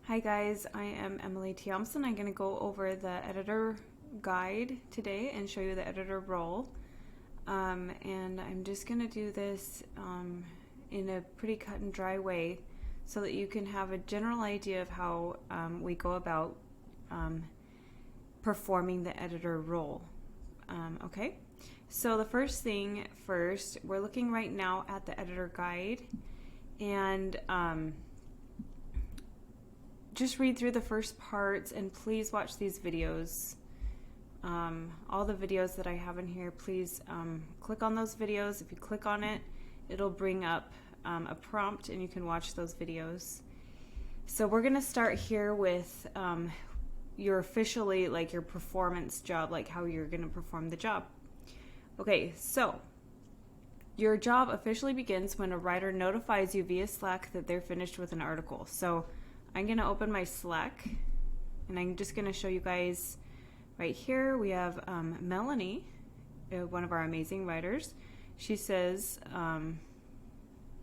Hi guys, I am Emily Thompson. I'm going to go over the editor guide today and show you the editor role. And I'm just going to do this in a pretty cut and dry way so that you can have a general idea of how we go about performing the editor role. Okay, so the first thing first, we're looking right now at the editor guide, and just read through the first parts and please watch these videos. All the videos that I have in here, please click on those videos. If you click on it, it'll bring up a prompt and you can watch those videos. So we're gonna start here with your officially, like your performance job, like how you're gonna perform the job. Okay, so your job officially begins when a writer notifies you via Slack that they're finished with an article. So I'm going to open my Slack and I'm just going to show you guys right here. We have Melanie, one of our amazing writers. She says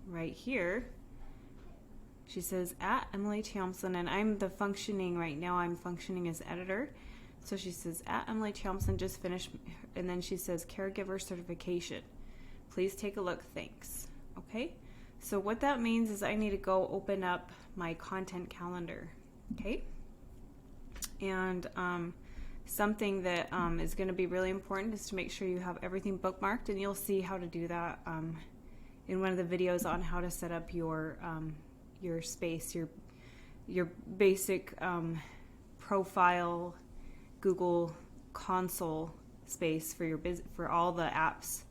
right here, she says at Emily Thompson, and I'm the functioning right now, I'm functioning as editor. So she says at Emily Thompson just finished, and then she says caregiver certification. Please take a look, thanks. Okay. So what that means is I need to go open up my content calendar, okay? And something that is going to be really important is to make sure you have everything bookmarked, and you'll see how to do that in one of the videos on how to set up your space, your basic profile Google console space for for all the apps.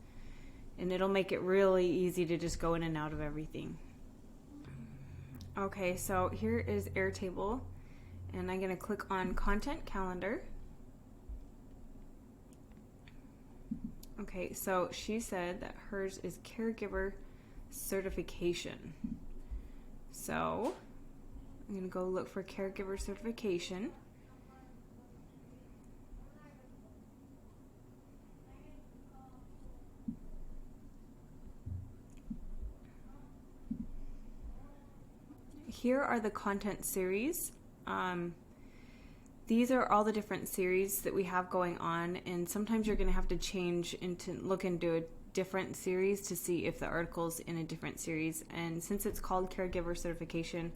And it'll make it really easy to just go in and out of everything. Okay, so here is Airtable, and I'm going to click on Content Calendar. Okay, so she said that hers is Caregiver Certification. So I'm going to go look for Caregiver Certification. Here are the content series. These are all the different series that we have going on, and sometimes you're going to have to look into a different series to see if the article's in a different series. And since it's called Caregiver Certification,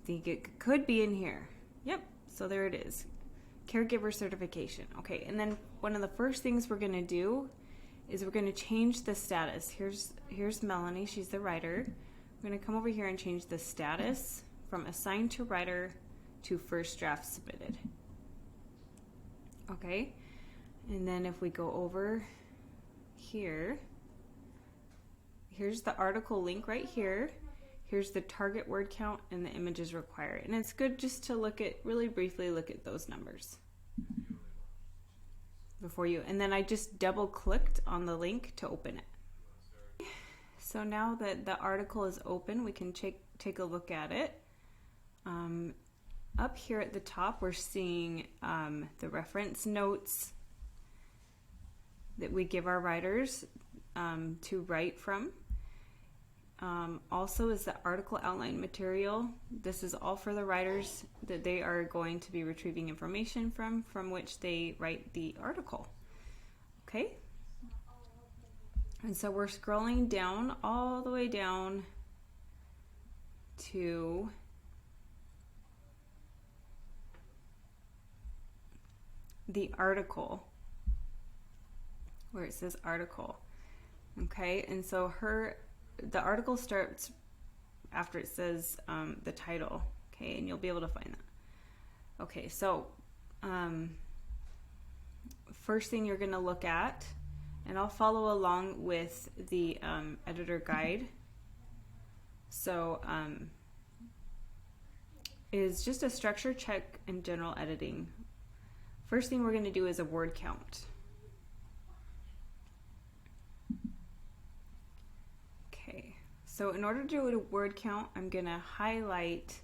I think it could be in here. Yep, so there it is. Caregiver Certification. Okay, and then one of the first things we're going to do is we're going to change the status. Here's Melanie, she's the writer. I'm going to come over here and change the status from assigned to writer to first draft submitted. Okay, and then if we go over here, here's the article link right here. Here's the target word count and the images required. And it's good just to really briefly look at those numbers before and then I just double clicked on the link to open it. So now that the article is open, we can take a look at it. Up here at the top, we're seeing the reference notes that we give our writers to write from. Also is the article outline material. This is all for the writers that they are going to be retrieving information from which they write the article. Okay? And so we're scrolling down all the way down to the article, where it says article. Okay, and so the article starts after it says the title. Okay, and you'll be able to find that. Okay, so first thing you're going to look at, and I'll follow along with the editor guide. So is just a structure check and general editing. First thing we're going to do is a word count. Okay, so in order to do a word count, I'm going to highlight.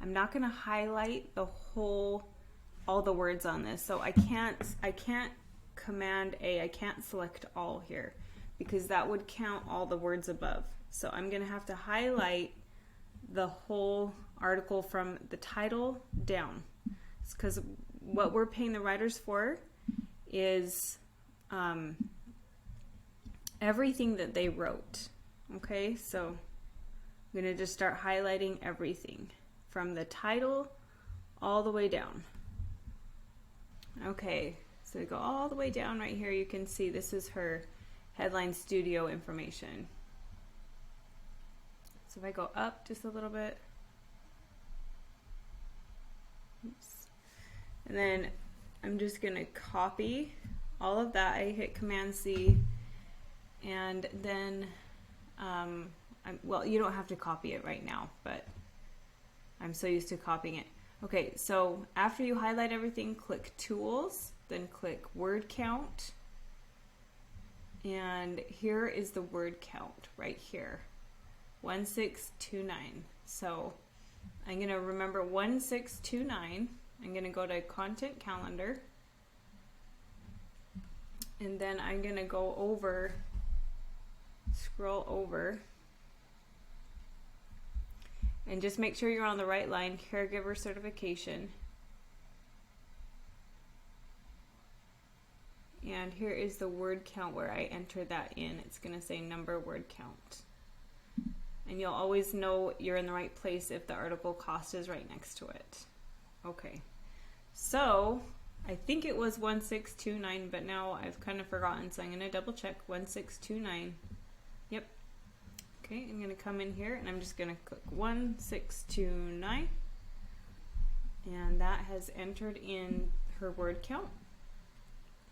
I'm not going to highlight all the words on this. So I can't Command A, I can't select all here because that would count all the words above. So I'm going to have to highlight the whole article from the title down. It's because what we're paying the writers for is everything that they wrote. Okay, so I'm going to just start highlighting everything from the title all the way down. Okay, so we go all the way down right here. You can see this is her headline studio information. So if I go up just a little bit, oops, and then I'm just going to copy all of that. I hit Command C, and then, well, you don't have to copy it right now, but I'm so used to copying it. Okay, so after you highlight everything, click Tools, then click Word Count, and here is the word count right here, 1629. So I'm going to remember 1629. I'm going to go to Content Calendar, and then I'm going to go over, scroll over, and just make sure you're on the right line, caregiver certification. And here is the word count where I enter that in. It's going to say number word count. And you'll always know you're in the right place if the article cost is right next to it. Okay, so I think it was 1629, but now I've kind of forgotten, so I'm going to double check. 1629. Yep. Okay, I'm going to come in here and I'm just going to click 1629, and that has entered in her word count.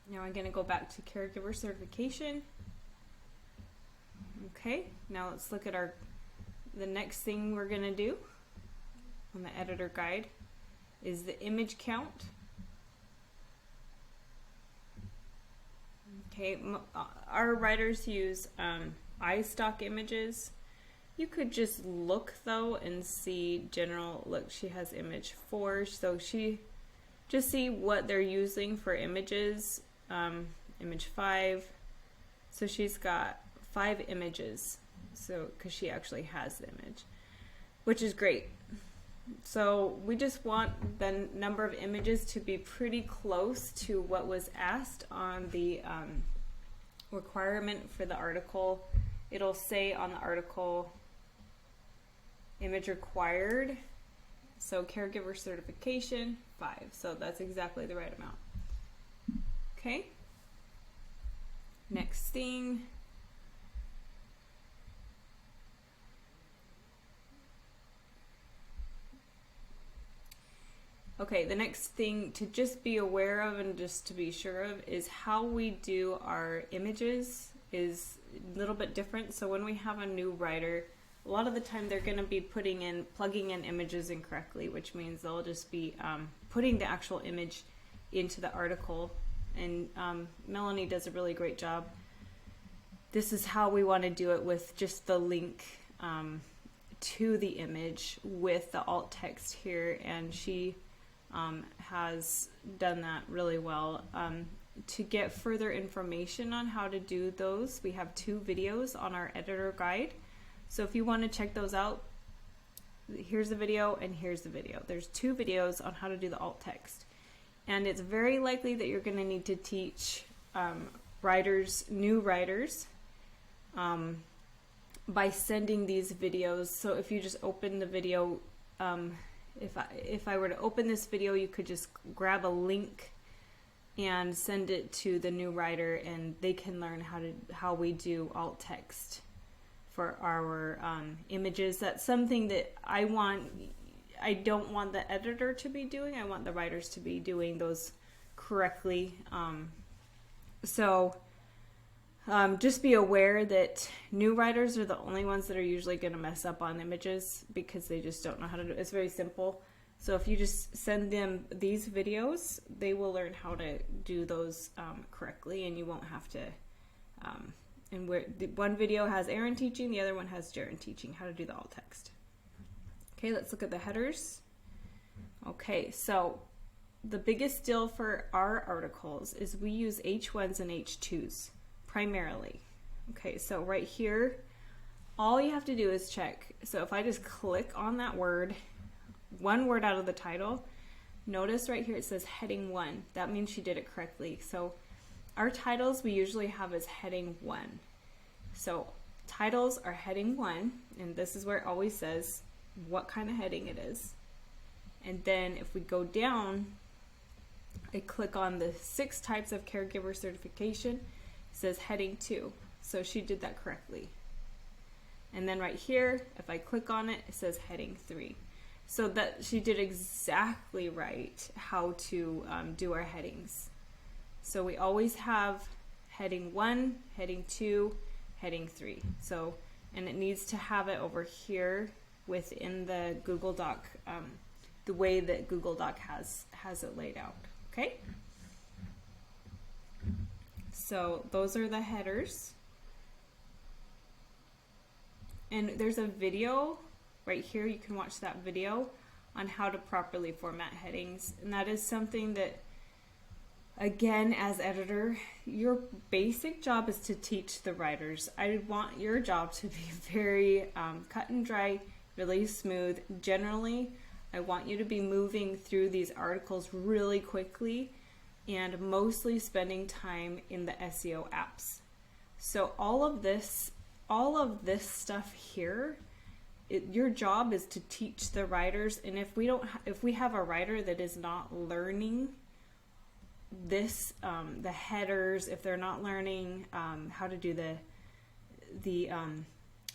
Now I'm going to go back to caregiver certification. Okay, now let's look at the next thing we're going to do on the editor guide is the image count. Okay, our writers use iStock images. You could just look though and see general, look, she has image 4, so she just see what they're using for images. Image 5, so she's got 5 images, so because she actually has the image, which is great. So we just want the number of images to be pretty close to what was asked on the requirement for the article. It'll say on the article image required, so caregiver certification 5, so that's exactly the right amount. Okay, next thing, okay, the next thing to just be aware of and just to be sure of is how we do our images is a little bit different. So when we have a new writer, a lot of the time they're going to be plugging in images incorrectly, which means they'll just be putting the actual image into the article. And Melanie does a really great job. This is how we want to do it with just the link to the image with the alt text here, and she has done that really well. To get further information on how to do those, we have 2 videos on our editor guide. So if you want to check those out, here's the video and here's the video. There's 2 videos on how to do the alt text. And it's very likely that you're going to need to teach new writers by sending these videos. So if you just open the video, if I were to open this video, you could just grab a link and send it to the new writer, and they can learn how we do alt text for our images. That's something that I don't want the editor to be doing. I want the writers to be doing those correctly. Just be aware that new writers are the only ones that are usually going to mess up on images because they just don't know how to do it. It's very simple. So if you just send them these videos, they will learn how to do those correctly, and you won't have to. And one video has Aaron teaching, the other one has Jaron teaching how to do the alt text. Okay, let's look at the headers. Okay, so the biggest deal for our articles is we use H1s and H2s primarily. Okay, so right here, all you have to do is check. So if I just click on that word, one word out of the title, notice right here it says heading 1. That means she did it correctly. So our titles we usually have as heading 1. So titles are heading 1, and this is where it always says what kind of heading it is. And then if we go down, I click on the 6 types of caregiver certification, it says heading 2. So she did that correctly. And then right here, if I click on it, it says heading 3. So that she did exactly right how to do our headings. So we always have heading 1, heading 2, heading 3. So, and it needs to have it over here within the Google Doc, the way that Google Doc has it laid out. Okay? So those are the headers. And there's a video right here. You can watch that video on how to properly format headings. And that is something that, again, as editor, your basic job is to teach the writers. I want your job to be very cut and dry, really smooth. Generally, I want you to be moving through these articles really quickly and mostly spending time in the SEO apps. So all of this stuff here, your job is to teach the writers. And if we have a writer that is not learning this, the headers, if they're not learning how to do the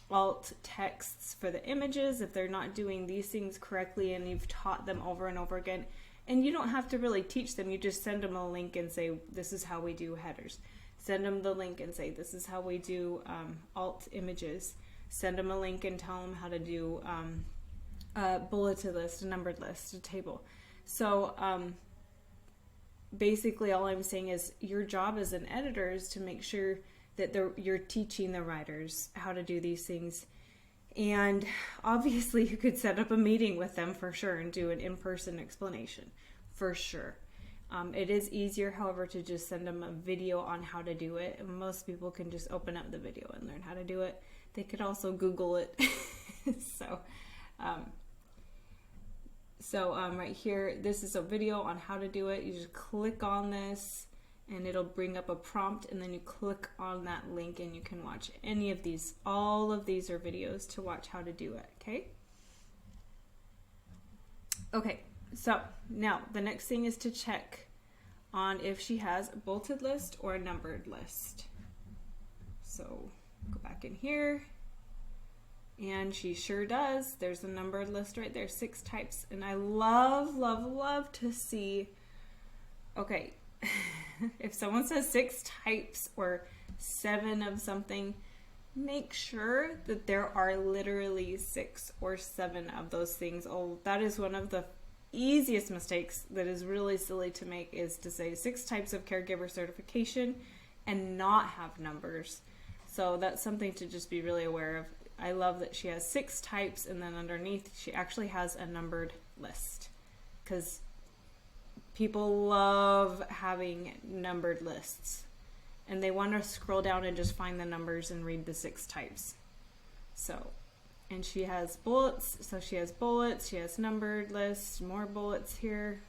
alt texts for the images, if they're not doing these things correctly, and you've taught them over and over again, and you don't have to really teach them, you just send them a link and say, this is how we do headers. Send them the link and say, this is how we do alt images. Send them a link and tell them how to do a bulleted list, a numbered list, a table. So basically all I'm saying is your job as an editor is to make sure that you're teaching the writers how to do these things. And obviously you could set up a meeting with them for sure and do an in-person explanation for sure. It is easier, however, to just send them a video on how to do it. And most people can just open up the video and learn how to do it. They could also Google it. So right here, this is a video on how to do it. You just click on this and it'll bring up a prompt, and then you click on that link and you can watch any of these. All of these are videos to watch how to do it, okay? Okay, so now the next thing is to check on if she has a bulleted list or a numbered list. So go back in here, and she sure does. There's a numbered list right there, 6 types. And I love, love, love to see, okay, if someone says 6 types or 7 of something, make sure that there are literally 6 or 7 of those things. Oh, that is one of the easiest mistakes that is really silly to make, is to say 6 types of caregiver certification and not have numbers. So that's something to just be really aware of. I love that she has 6 types, and then underneath she actually has a numbered list, because people love having numbered lists and they want to scroll down and just find the numbers and read the 6 types. So, and she has bullets, so she has bullets, she has numbered lists, more bullets here.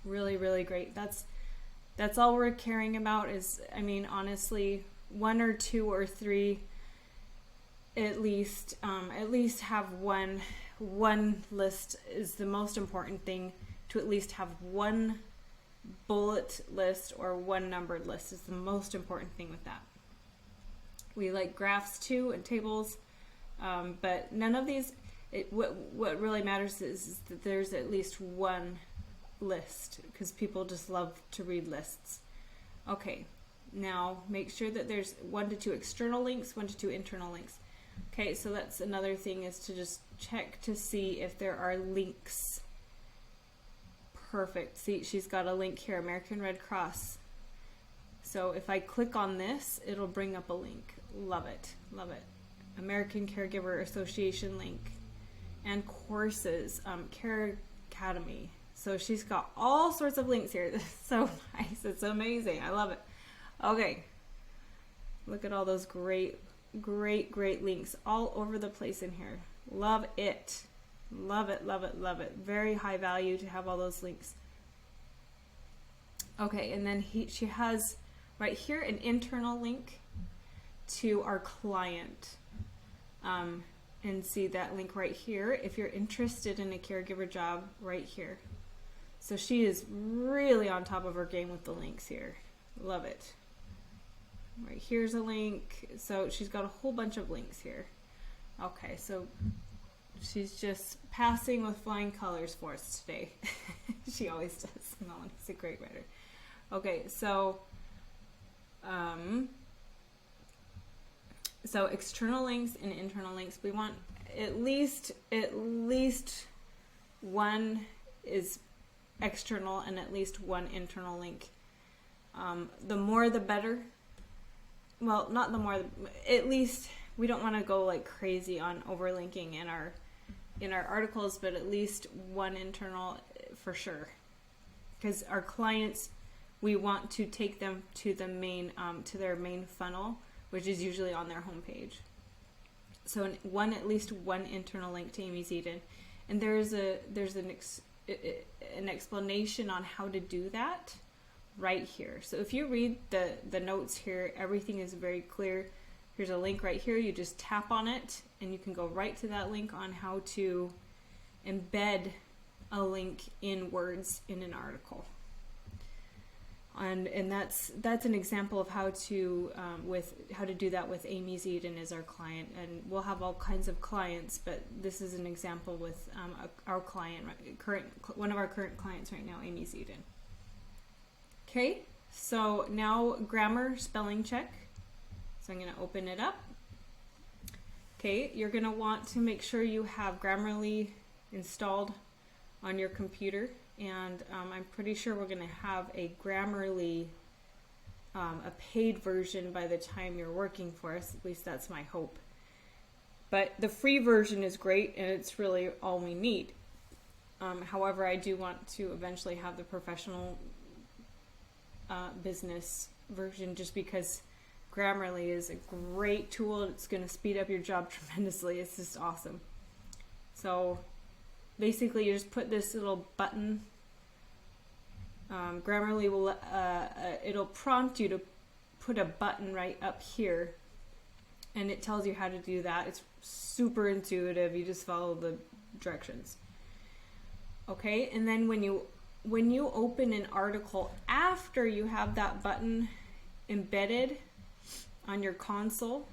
Really, really great. That's all we're caring about is, I mean, honestly, 1 or 2 or 3 at least have one list is the most important thing. To at least have 1 bullet list or 1 numbered list is the most important thing with that. We like graphs too and tables, but none of these, what really matters is that there's at least 1 list, because people just love to read lists. Okay, now make sure that there's 1 to 2 external links, 1 to 2 internal links. Okay, so that's another thing, is to just check to see if there are links. Perfect. See, she's got a link here, American Red Cross. So if I click on this, it'll bring up a link. Love it. Love it. American Caregiver Association link. And courses, Care Academy. So she's got all sorts of links here. This is so nice. It's amazing. I love it. Okay. Look at all those great, great, great links all over the place in here. Love it. Love it, love it, love it. Very high value to have all those links. Okay, and then she has right here an internal link to our client. And see that link right here if you're interested in a caregiver job right here. So she is really on top of her game with the links here. Love it. Right here's a link. So she's got a whole bunch of links here. Okay, so she's just passing with flying colors for us today. She always does. Melanie's a great writer. Okay, so so external links and internal links, we want at least one is external and at least one internal link. The more the better. Well, not the more, at least we don't want to go like crazy on overlinking in our articles, but at least one internal for sure. Because our clients, we want to take them to the main to their main funnel, which is usually on their homepage. So at least one internal link to Amy's Eden, and there's an explanation on how to do that right here. So if you read the notes here, everything is very clear. Here's a link right here. You just tap on it, and you can go right to that link on how to embed a link in words in an article. And that's an example of how to do that with Amy's Eden as our client, and we'll have all kinds of clients, but this is an example with our client, one of our current clients right now, Amy's Eden. Okay, so now grammar spelling check. So I'm going to open it up. Okay, you're going to want to make sure you have Grammarly installed on your computer. And I'm pretty sure we're going to have a Grammarly, a paid version by the time you're working for us. At least that's my hope. But the free version is great, and it's really all we need. However, I do want to eventually have the professional business version, just because Grammarly is a great tool. It's going to speed up your job tremendously. It's just awesome. So basically, you just put this little button. Grammarly will it'll prompt you to put a button right up here, and it tells you how to do that. It's super intuitive. You just follow the directions. Okay, and then when you open an article after you have that button embedded on your console,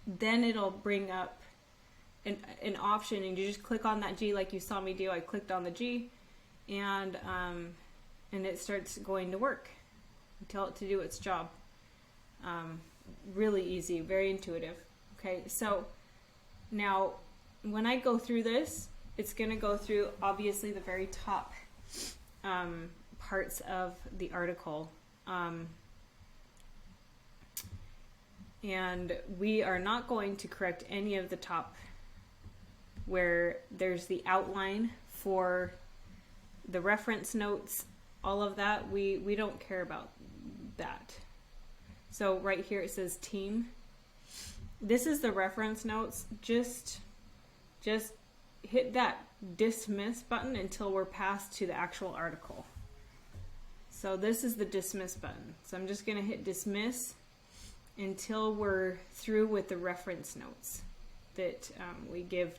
then it'll bring up an option, and you just click on that G like you saw me do. I clicked on the G, and it starts going to work. You tell it to do its job. Really easy, very intuitive. Okay, so now when I go through this, it's going to go through obviously the very top parts of the article. And we are not going to correct any of the top where there's the outline for the reference notes, all of that. We don't care about that. So right here it says team. This is the reference notes. Just hit that dismiss button until we're past to the actual article. So this is the dismiss button. So I'm just going to hit dismiss until we're through with the reference notes that we give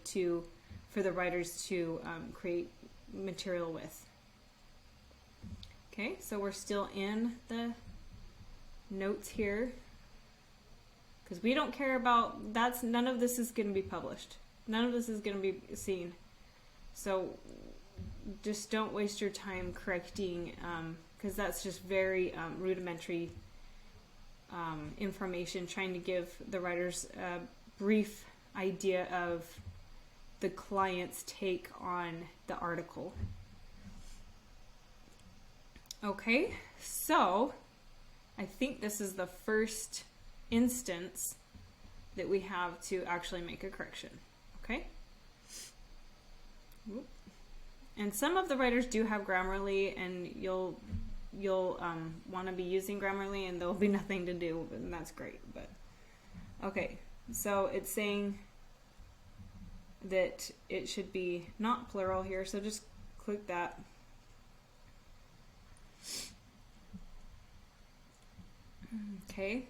for the writers to create material with. Okay, so we're still in the notes here because we don't care about none of this is going to be published. None of this is going to be seen. So just don't waste your time correcting, because that's just very rudimentary information, trying to give the writers a brief idea of the client's take on the article. Okay, so I think this is the first instance that we have to actually make a correction. Okay? And some of the writers do have Grammarly, and you'll want to be using Grammarly, and there'll be nothing to do, and that's great. But okay, so it's saying that it should be not plural here, so just click that. Okay,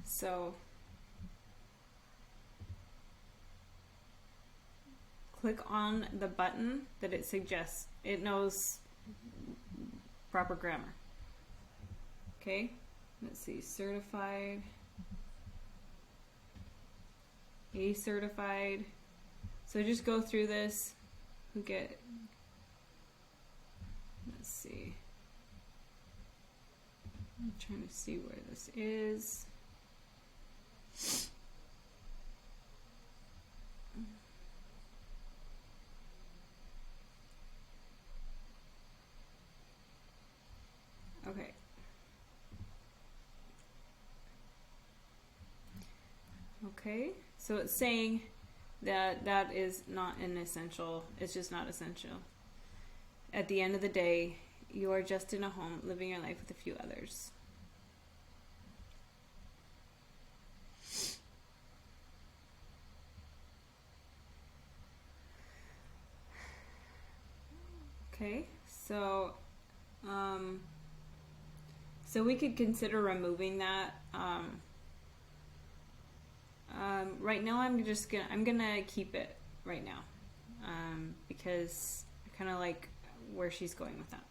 so click on the button that it suggests. It knows proper grammar. Okay, let's see, certified, A certified. So just go through this. Let's see. I'm trying to see where this is. Okay. Okay, so it's saying that that is not an essential. It's just not essential. At the end of the day, you are just in a home living your life with a few others. Okay, so we could consider removing that. Right now I'm gonna keep it right now, because I kind of like where she's going with that.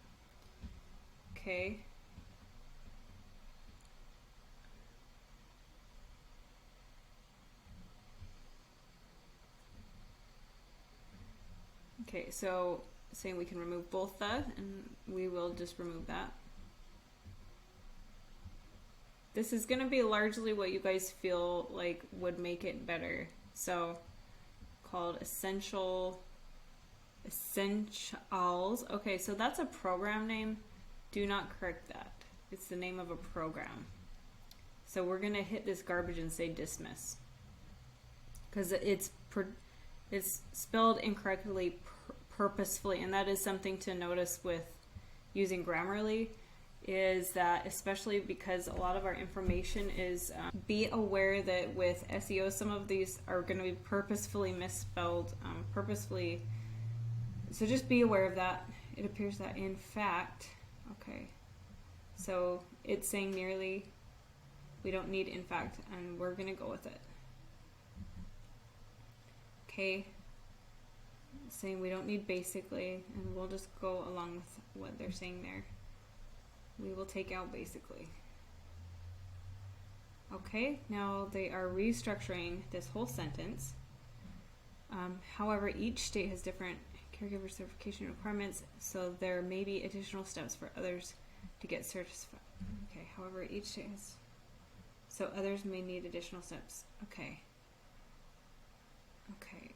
Okay. Okay, so saying we can remove both the, and we will just remove that. This is going to be largely what you guys feel like would make it better. So, called essentials. Okay, so that's a program name. Do not correct that. It's the name of a program. So we're going to hit this garbage and say dismiss. Because it's spelled incorrectly purposefully, and that is something to notice with using Grammarly, is that especially because a lot of our information is, be aware that with SEO some of these are going to be purposefully misspelled, purposefully, so just be aware of that. It appears that in fact, okay, so it's saying nearly, we don't need in fact, and we're going to go with it. Okay, saying we don't need basically, and we'll just go along with what they're saying there. We will take out basically. Okay, now they are restructuring this whole sentence. However, each state has different caregiver certification requirements, so there may be additional steps for others to get certified. Okay, however, each state has, so others may need additional steps. Okay. Okay,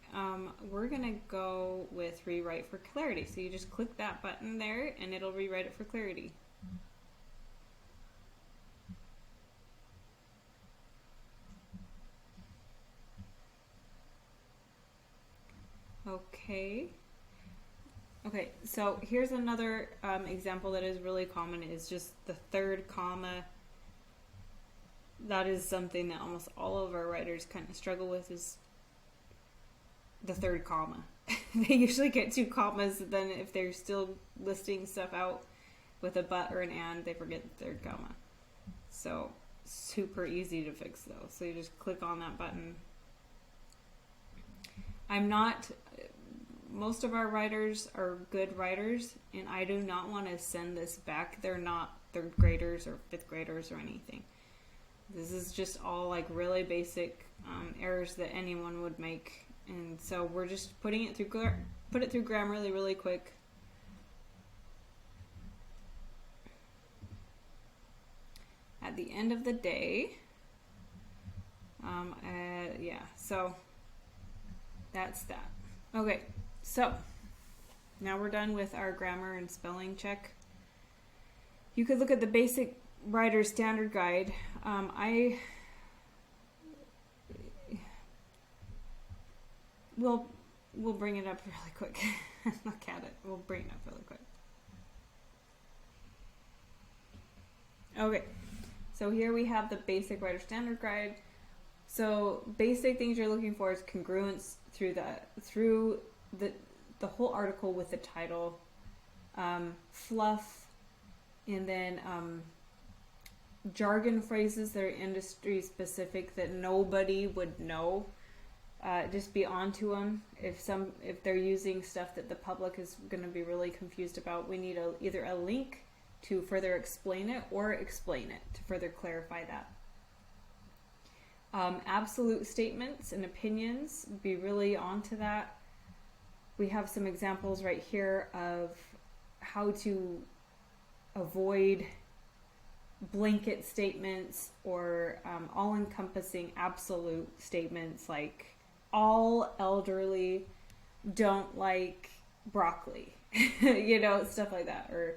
we're gonna go with rewrite for clarity. So you just click that button there and it'll rewrite it for clarity. Okay. Okay, so here's another example that is really common, is just the third comma. That is something that almost all of our writers kind of struggle with, is the third comma. They usually get 2 commas, then if they're still listing stuff out with a but or an and, they forget the third comma. So super easy to fix though. So you just click on that button. Most of our writers are good writers, and I do not want to send this back. They're not 3rd graders or 5th graders or anything. This is just all like really basic errors that anyone would make. And so we're just put it through Grammarly really quick. At the end of the day, yeah, so that's that. Okay, so now we're done with our grammar and spelling check. You could look at the basic writer standard guide. We'll bring it up really quick. Look at it. We'll bring it up really quick. Okay, so here we have the basic writer standard guide. So basic things you're looking for is congruence through the whole article with the title, fluff, and then jargon phrases that are industry specific that nobody would know. Just be onto them. If they're using stuff that the public is going to be really confused about, we need either a link to further explain it or explain it to further clarify that. Absolute statements and opinions, be really onto that. We have some examples right here of how to avoid blanket statements or all-encompassing absolute statements like all elderly don't like broccoli, stuff like that, or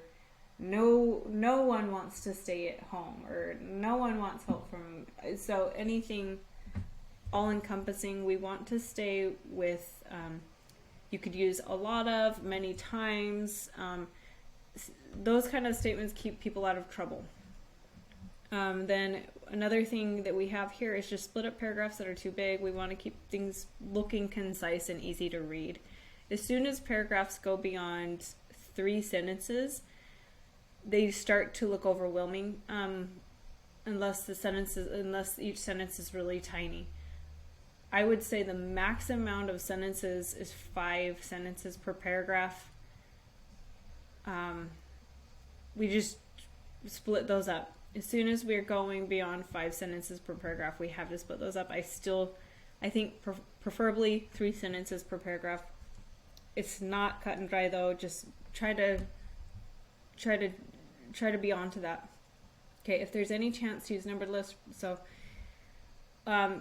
no one wants to stay at home, or no one wants help from. So anything all-encompassing, we want to stay with. You could use a lot of, many times. Those kind of statements keep people out of trouble. Then another thing that we have here is just split up paragraphs that are too big. We want to keep things looking concise and easy to read. As soon as paragraphs go beyond 3 sentences, they start to look overwhelming, unless each sentence is really tiny. I would say the max amount of sentences is 5 sentences per paragraph. We just split those up. As soon as we're going beyond 5 sentences per paragraph, we have to split those up. I think preferably 3 sentences per paragraph. It's not cut and dry though. Just try to be onto that. Okay, if there's any chance to use numbered lists, so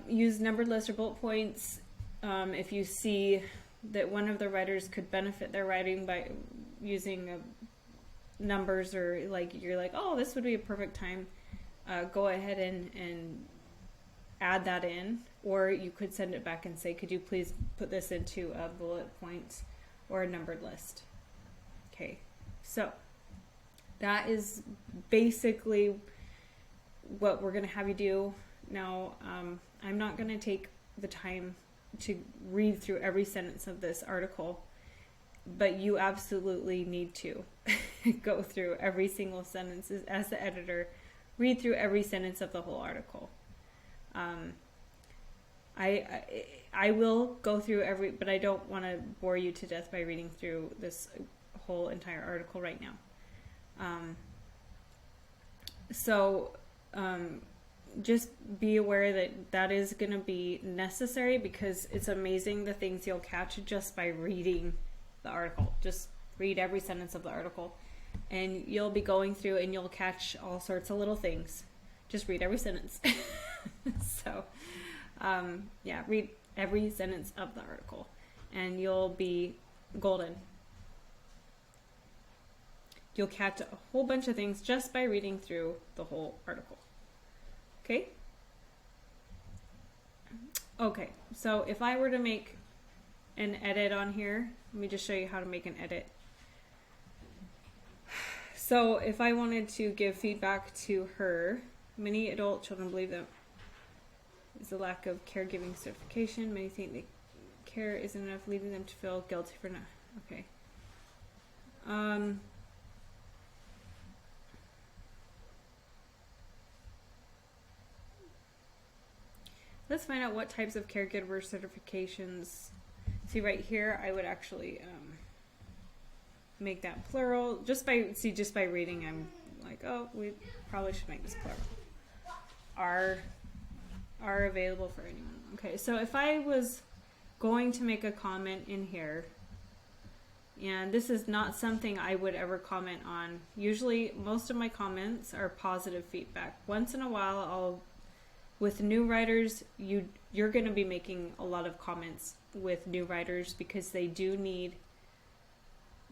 use numbered lists or bullet points. If you see that one of the writers could benefit their writing by using numbers, or you're like, oh, this would be a perfect time, go ahead and add that in. Or you could send it back and say, could you please put this into a bullet point or a numbered list. Okay, so that is basically what we're going to have you do. Now, I'm not going to take the time to read through every sentence of this article, but you absolutely need to go through every single sentence as the editor. Read through every sentence of the whole article. I will go through but I don't want to bore you to death by reading through this whole entire article right now. Just be aware that is going to be necessary, because it's amazing the things you'll catch just by reading the article. Just read every sentence of the article, and you'll be going through and you'll catch all sorts of little things. Just read every sentence. So, read every sentence of the article, and you'll be golden. You'll catch a whole bunch of things just by reading through the whole article. Okay, so if I were to make an edit on here, let me just show you how to make an edit. So if I wanted to give feedback to her, many adult children believe that is the lack of caregiving certification. Many think that care isn't enough, leaving them to feel guilty for not. Okay. Let's find out what types of caregiver certifications. See right here, I would actually make that plural. Just by reading, I'm like, oh, we probably should make this plural. Are available for anyone. Okay, so if I was going to make a comment in here, and this is not something I would ever comment on. Usually, most of my comments are positive feedback. Once in a while, with new writers, you're going to be making a lot of comments with new writers, because they do need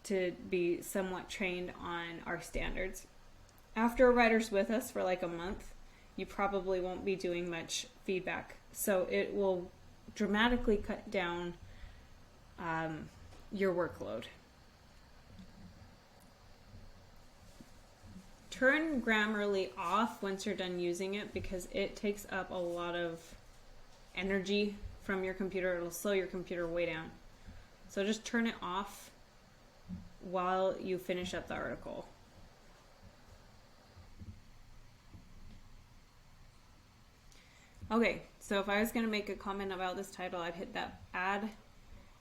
to be somewhat trained on our standards. After a writer's with us for like a month, you probably won't be doing much feedback. So it will dramatically cut down your workload. Turn Grammarly off once you're done using it, because it takes up a lot of energy from your computer. It'll slow your computer way down. So just turn it off while you finish up the article. Okay, so if I was going to make a comment about this title, I'd hit that add.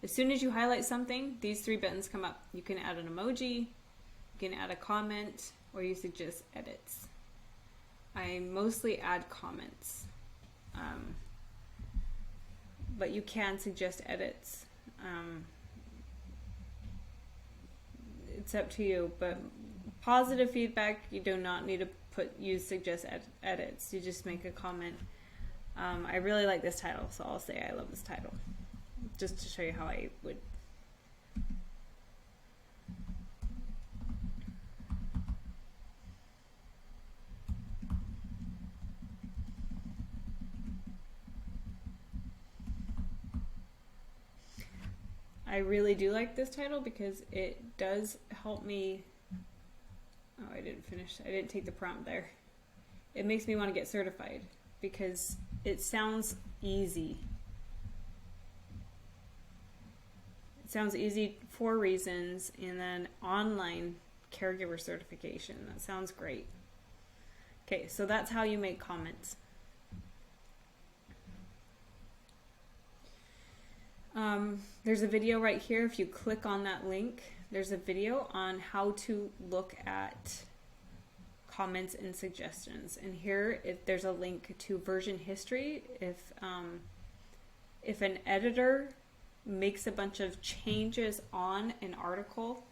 As soon as you highlight something, these three buttons come up. You can add an emoji, you can add a comment, or you suggest edits. I mostly add comments, but you can suggest edits. It's up to you, but positive feedback, you do not need to use suggest edits. You just make a comment. I really like this title, so I'll say I love this title, just to show you how I would. I really do like this title because it does help me. Oh, I didn't finish. I didn't take the prompt there. It makes me want to get certified because it sounds easy. It sounds easy for reasons, and then online caregiver certification. That sounds great. Okay, so that's how you make comments. There's a video right here. If you click on that link, there's a video on how to look at comments and suggestions. And here, there's a link to version history. If an editor makes a bunch of changes on an article,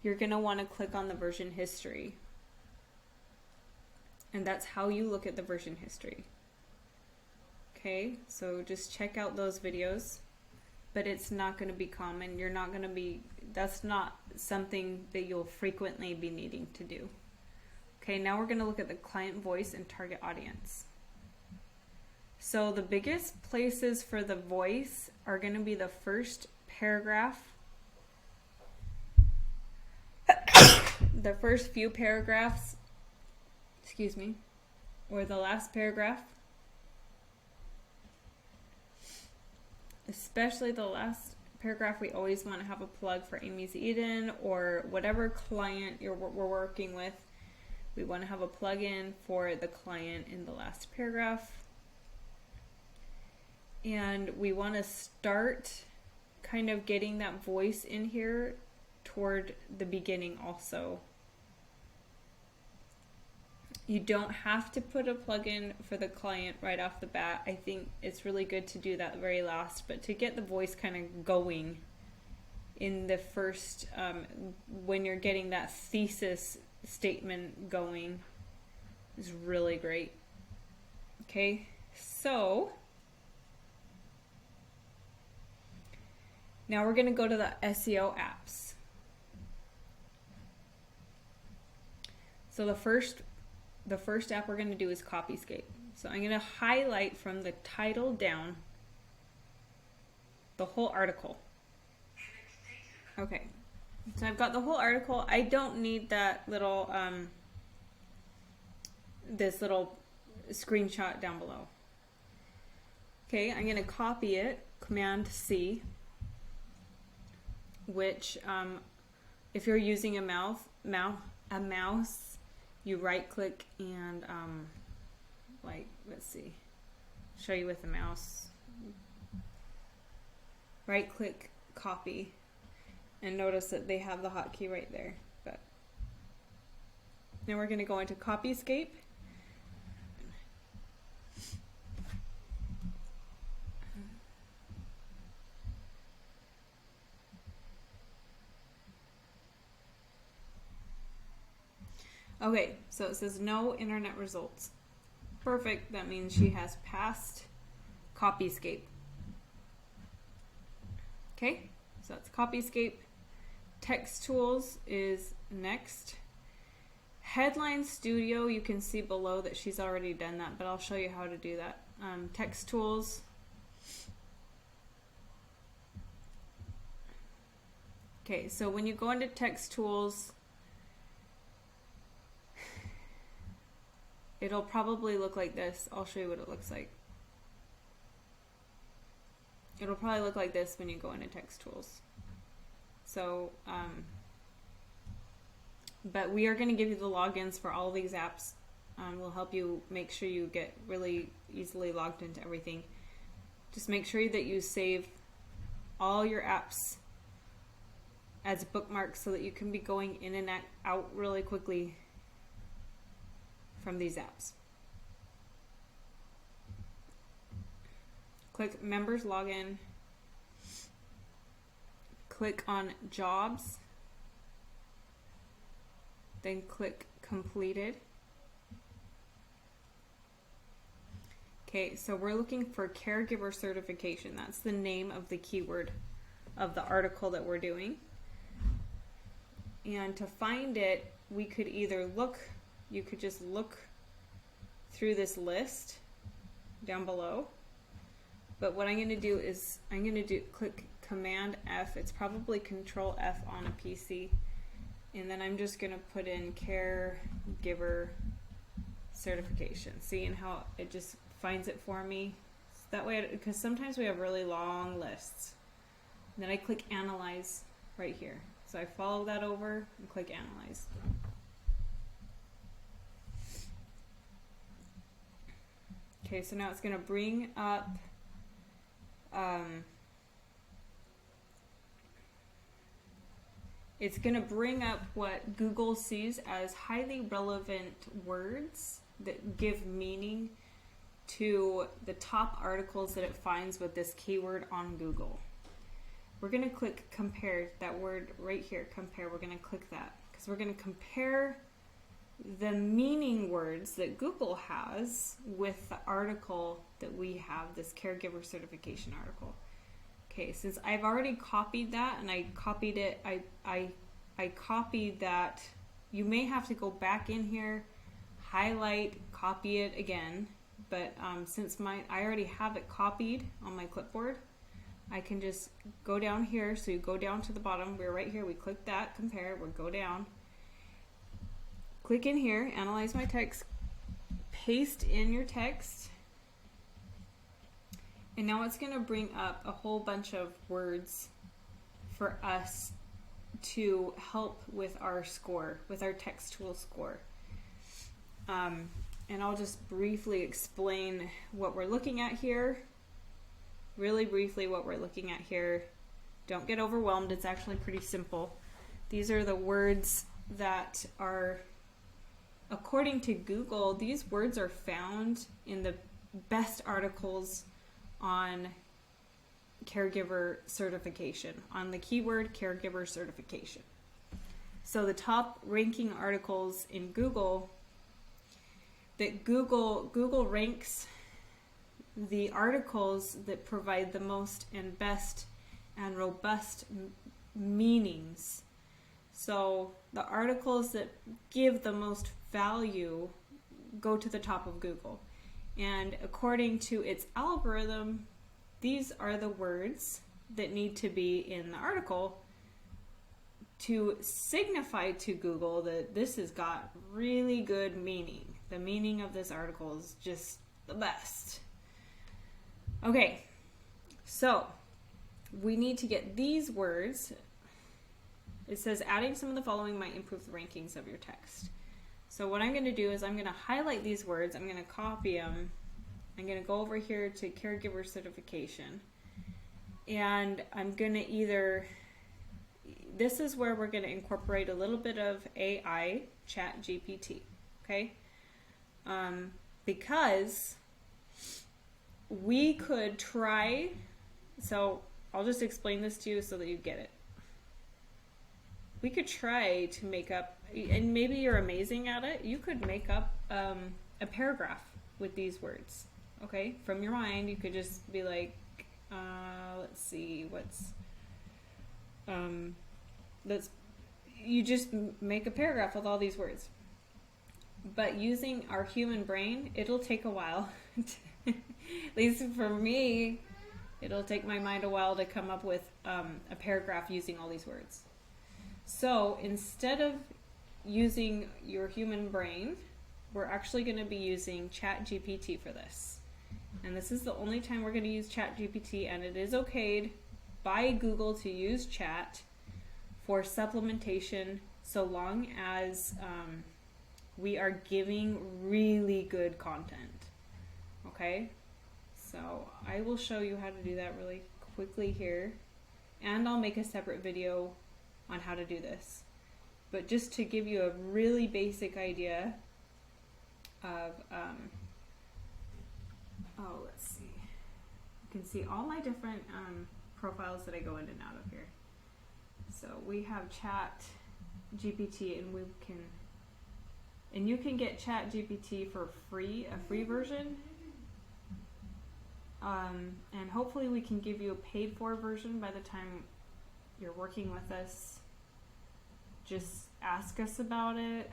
you're going to want to click on the version history. And that's how you look at the version history. Okay, so just check out those videos. But it's not going to be common. You're not going to be, that's not something that you'll frequently be needing to do. Okay, now we're going to look at the client voice and target audience. So the biggest places for the voice are going to be the first paragraph, the first few paragraphs, excuse me, or the last paragraph. Especially the last paragraph, we always want to have a plug for Amy's Eden or whatever client we're working with. We want to have a plug-in for the client in the last paragraph. And we want to start kind of getting that voice in here toward the beginning also. You don't have to put a plugin for the client right off the bat. I think it's really good to do that very last, but to get the voice kind of going in the first, when you're getting that thesis statement going, is really great. Okay, so now we're going to go to the SEO apps. So the first app we're going to do is Copyscape. So I'm going to highlight from the title down the whole article. Okay, so I've got the whole article. I don't need that little, this little screenshot down below. Okay, I'm going to copy it, Command C, which if you're using a mouse, you right click and let's see, show you with the mouse. Right click, copy, and notice that they have the hotkey right there. But now we're going to go into Copyscape. Okay, so it says no internet results. Perfect, that means she has passed Copyscape. Okay, so that's Copyscape. Text Tools is next. Headline Studio, you can see below that she's already done that, but I'll show you how to do that. Text Tools. Okay, so when you go into Text Tools, it'll probably look like this. I'll show you what it looks like. it'll probably look like this when you go into Text Tools. So, but we are going to give you the logins for all of these apps. We'll help you make sure you get really easily logged into everything. Just make sure that you save all your apps as bookmarks so that you can be going in and out really quickly from these apps. Click Members Login. Click on Jobs. Then click Completed. Okay, so we're looking for caregiver certification. That's the name of the keyword of the article that we're doing. And to find it, we could either look, you could just look through this list down below. But what I'm going to do is click Command F. It's probably Control F on a PC. And then I'm just going to put in caregiver certification. Seeing how it just finds it for me. So that way, because sometimes we have really long lists. And then I click Analyze right here. So I follow that over and click Analyze. Okay, so now it's going to bring up what Google sees as highly relevant words that give meaning to the top articles that it finds with this keyword on Google. We're going to click compare, that word right here, compare. We're going to click that because we're going to compare the meaning words that Google has with the article that we have, this caregiver certification article. Okay, since I've already copied that and I copied it, I copied that. You may have to go back in here, highlight, copy it again. But since I already have it copied on my clipboard, I can just go down here. So you go down to the bottom. We're right here. We click that, compare. We'll go down. Click in here, analyze my text, paste in your text. And now it's going to bring up a whole bunch of words for us to help with our score, with our text tool score. And I'll just briefly explain what we're looking at here. Really briefly what we're looking at here. Don't get overwhelmed, it's actually pretty simple. These are the words that are, according to Google, these words are found in the best articles on caregiver certification, on the keyword caregiver certification. So the top ranking articles in Google, that Google ranks the articles that provide the most and best and robust meanings. So the articles that give the most value go to the top of Google. And according to its algorithm, these are the words that need to be in the article to signify to Google that this has got really good meaning. The meaning of this article is just the best. Okay, so we need to get these words. It says adding some of the following might improve the rankings of your text. So what I'm going to do is I'm going to highlight these words. I'm going to copy them. I'm going to go over here to caregiver certification. And I'm going to either, this is where we're going to incorporate a little bit of AI, Chat GPT, okay? Because we could try, so I'll just explain this to you so that you get it. We could try to make up, and maybe you're amazing at it, you could make up a paragraph with these words, okay? From your mind, you could just be like, let's see, you just make a paragraph with all these words. But using our human brain, it'll take a while. At least for me, it'll take my mind a while to come up with a paragraph using all these words. So instead of using your human brain, we're actually going to be using Chat GPT for this. and this is the only time we're going to use ChatGPT, and it is okayed by Google to use chat for supplementation so long as we are giving really good content. Okay, so I will show you how to do that really quickly here, and I'll make a separate video on how to do this. But just to give you a really basic idea of, let's see. You can see all my different profiles that I go in and out of here. So we have ChatGPT, and you can get ChatGPT for free, a free version. And hopefully we can give you a paid for version by the time you're working with us. Just ask us about it,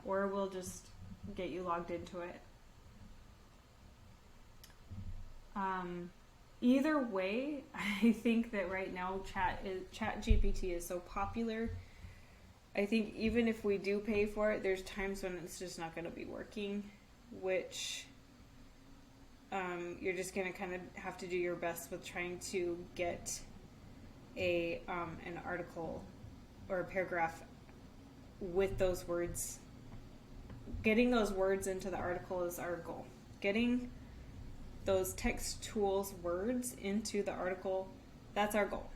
or we'll just get you logged into it. Either way, I think that right now ChatGPT is so popular. I think even if we do pay for it, there's times when it's just not going to be working, which you're just going to kind of have to do your best with trying to get an article or a paragraph with those words. Getting those words into the article is our goal. Getting those text tools words into the article, that's our goal.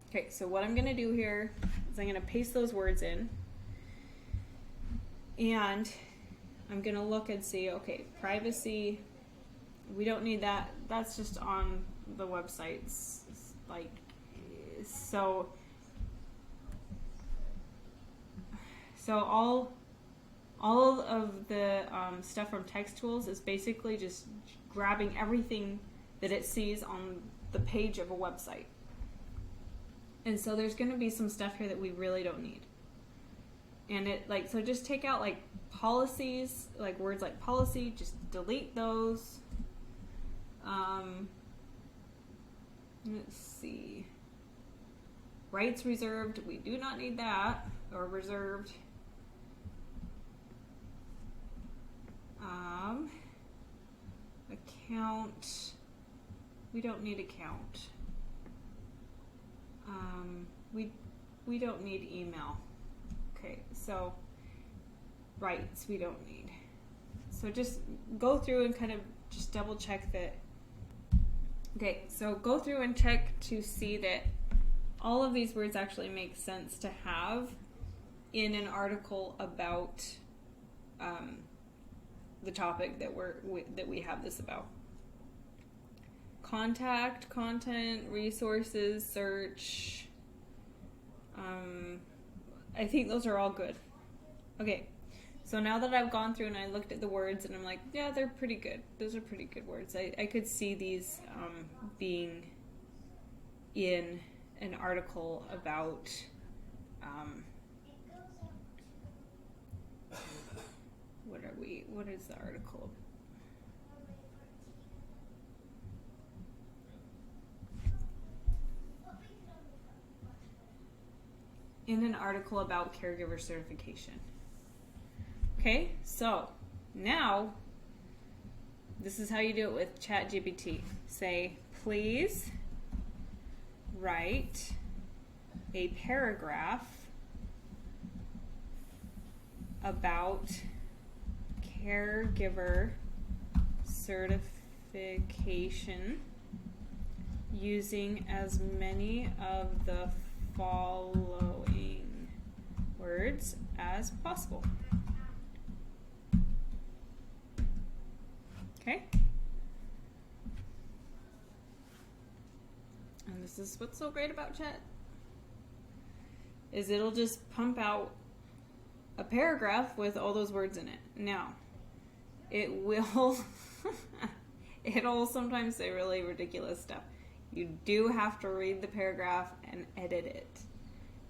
Okay, so what I'm going to do here is I'm going to paste those words in, and I'm going to look and see, okay, privacy, we don't need that. That's just on the websites. Like, so all of the stuff from text tools is basically just grabbing everything that it sees on the page of a website. And so there's going to be some stuff here that we really don't need. And so just take out like policies, like words like policy, just delete those. Let's see. Rights reserved, we do not need that, or reserved. Account, we don't need account. We don't need email. Okay, so rights we don't need. So just go through and kind of just double check that. Okay, so go through and check to see that all of these words actually make sense to have in an article about the topic that we have this about. Contact, content, resources, search. I think those are all good. Okay, so now that I've gone through and I looked at the words and I'm like, yeah, they're pretty good. Those are pretty good words. I could see these being in an article about what is the article? In an article about caregiver certification. Okay, so now this is how you do it with ChatGPT. Say, please write a paragraph about caregiver certification using as many of the following words as possible. Okay? And this is what's so great about Chat, is it'll just pump out a paragraph with all those words in it. Now, it will it'll sometimes say really ridiculous stuff. You do have to read the paragraph and edit it.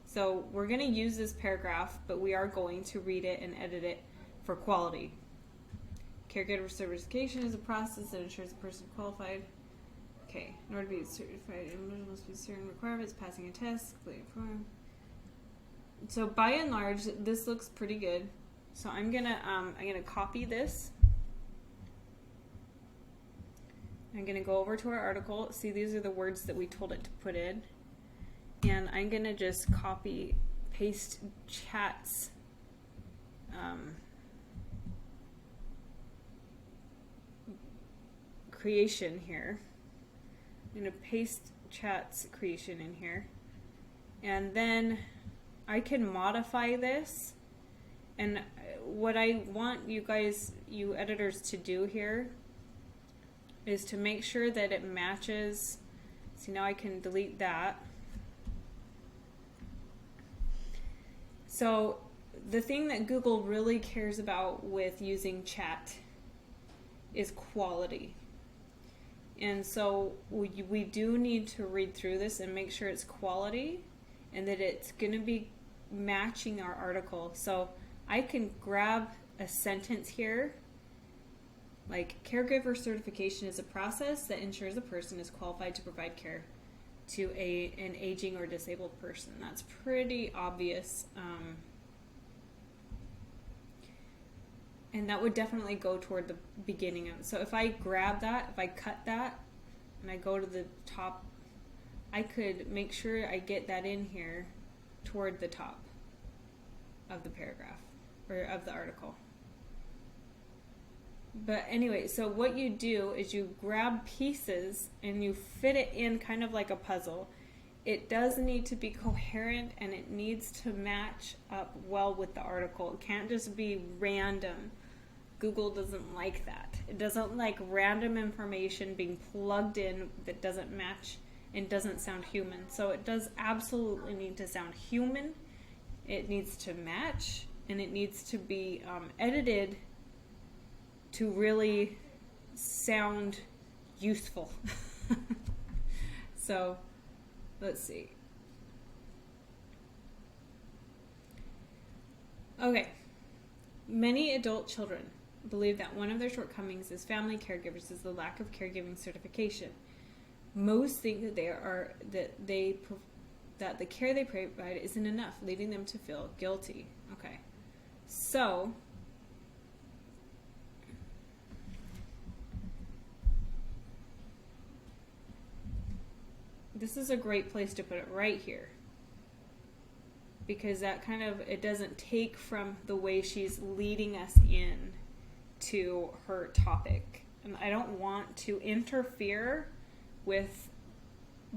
So we're going to use this paragraph, but we are going to read it and edit it for quality. Caregiver certification is a process that ensures a person qualified. Okay, in order to be certified, individual must be certain requirements, passing a test, completing a form. So by and large, this looks pretty good. So I'm gonna copy this. I'm going to go over to our article. See, these are the words that we told it to put in. And I'm going to just copy, paste chat's creation here. I'm going to paste chat's creation in here. And then I can modify this. And what I want you guys, you editors, to do here is to make sure that it matches. See, now I can delete that. So the thing that Google really cares about with using chat is quality. And so we do need to read through this and make sure it's quality and that it's going to be matching our article. So I can grab a sentence here, like caregiver certification is a process that ensures a person is qualified to provide care to an aging or disabled person. That's pretty obvious. And that would definitely go toward the beginning of it. So if I grab that, if I cut that, and I go to the top, I could make sure I get that in here toward the top of the paragraph, or of the article. But anyway, so what you do is you grab pieces and you fit it in kind of like a puzzle. It does need to be coherent and it needs to match up well with the article. It can't just be random. Google doesn't like that. It doesn't like random information being plugged in that doesn't match and doesn't sound human. So it does absolutely need to sound human. It needs to match, and it needs to be edited to really sound useful. So let's see. Okay. Many adult children believe that one of their shortcomings as family caregivers is the lack of caregiving certification. Most think that that the care they provide isn't enough, leading them to feel guilty. Okay. So this is a great place to put it right here, because that kind of, it doesn't take from the way she's leading us in to her topic. And I don't want to interfere with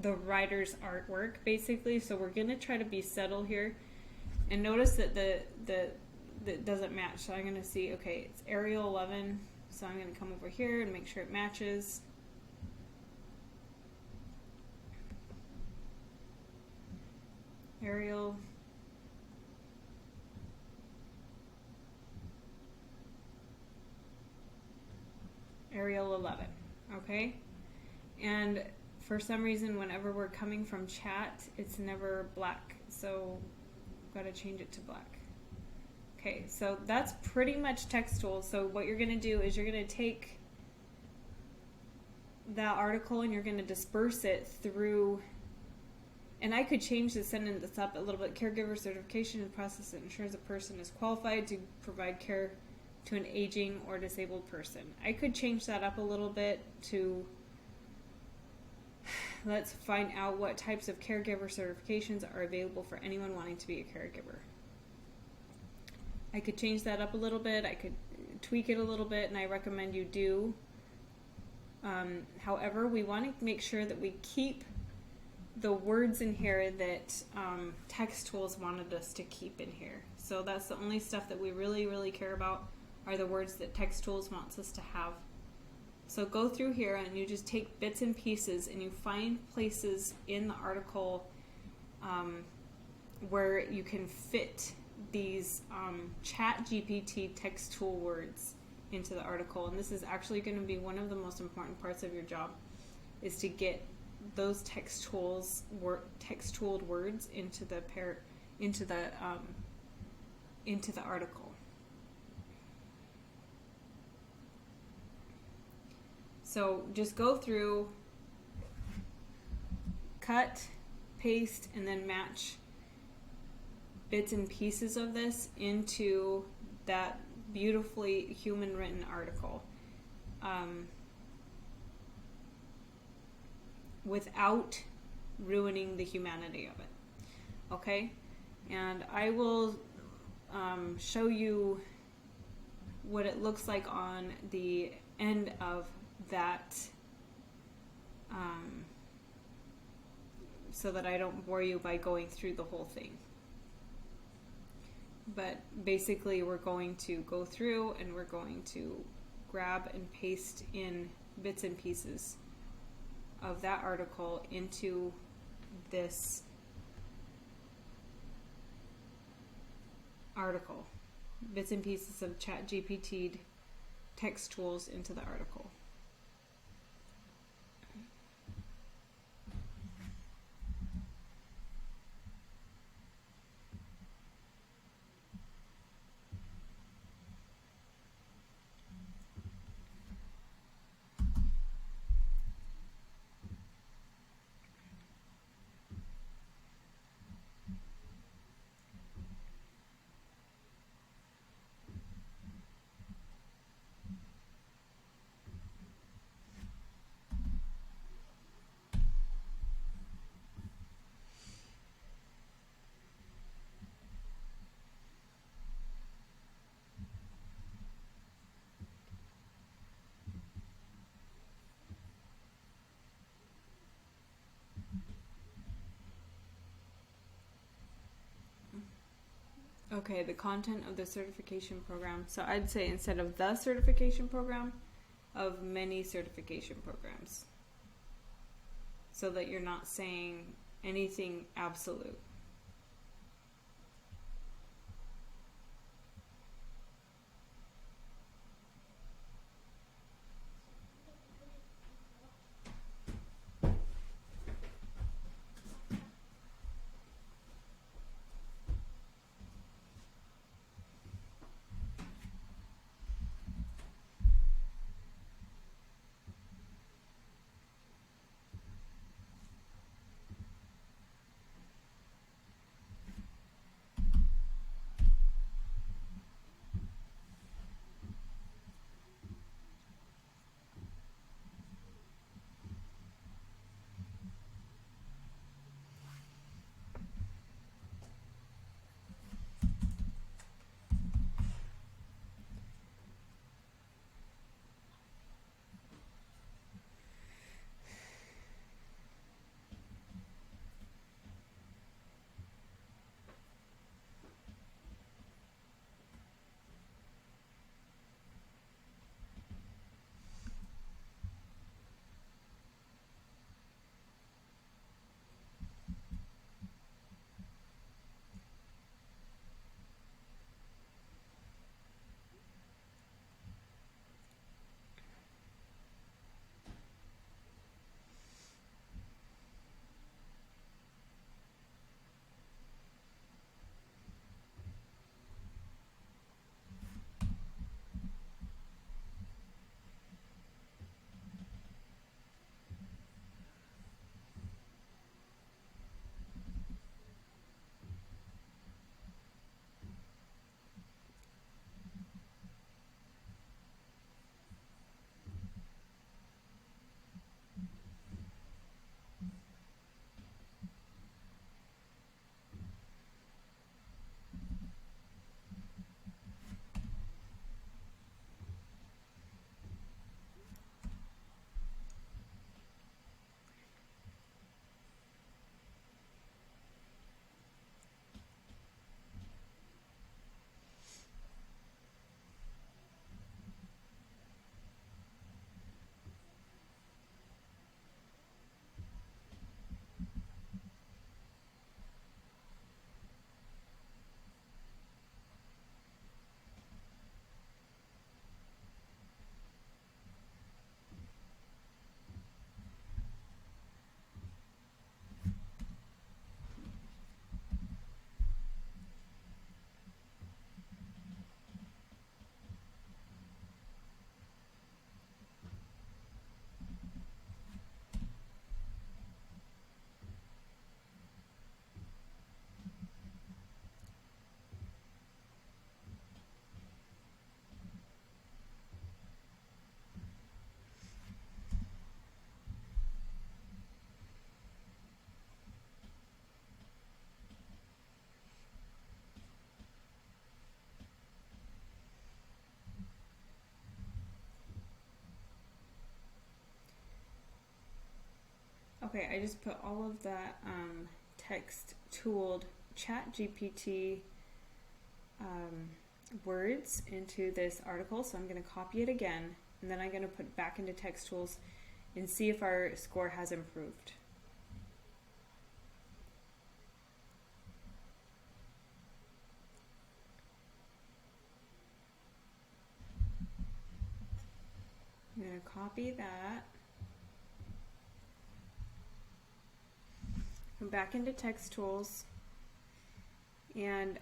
the writer's artwork, basically. So we're going to try to be subtle here. And notice that that doesn't match. So I'm going to see, okay, it's Arial 11. So I'm going to come over here and make sure it matches. Arial 11, okay? And for some reason, whenever we're coming from chat, it's never black, so I've got to change it to black. Okay, so that's pretty much text tools. So what you're going to do is you're going to take that article and you're going to disperse it through, and I could change the sentence up a little bit. Caregiver certification is a process that ensures a person is qualified to provide care to an aging or disabled person. I could change that up a little bit to, let's find out what types of caregiver certifications are available for anyone wanting to be a caregiver. I could change that up a little bit. I could tweak it a little bit, and I recommend you do. However, we want to make sure that we keep the words in here that text tools wanted us to keep in here. So that's the only stuff that we really, really care about, are the words that text tools wants us to have. So go through here and you just take bits and pieces and you find places in the article where you can fit these chat GPT text tool words into the article. And this is actually going to be one of the most important parts of your job, is to get those text tooled words into the article. So just go through, cut, paste, and then match bits and pieces of this into that beautifully human written article. without ruining the humanity of it. Okay? And I will show you what it looks like on the end of that, so that I don't bore you by going through the whole thing. But basically we're going to go through and we're going to grab and paste in bits and pieces of that article into this article. Bits and pieces of ChatGPT text tools into the article. Okay, the content of the certification program. So I'd say instead of the certification program, of many certification programs. So that you're not saying anything absolute. Okay, I just put all of that text tooled chat GPT words into this article, so I'm going to copy it again, and then I'm going to put back into text tools and see if our score has improved. I'm going to copy that. Come back into text tools and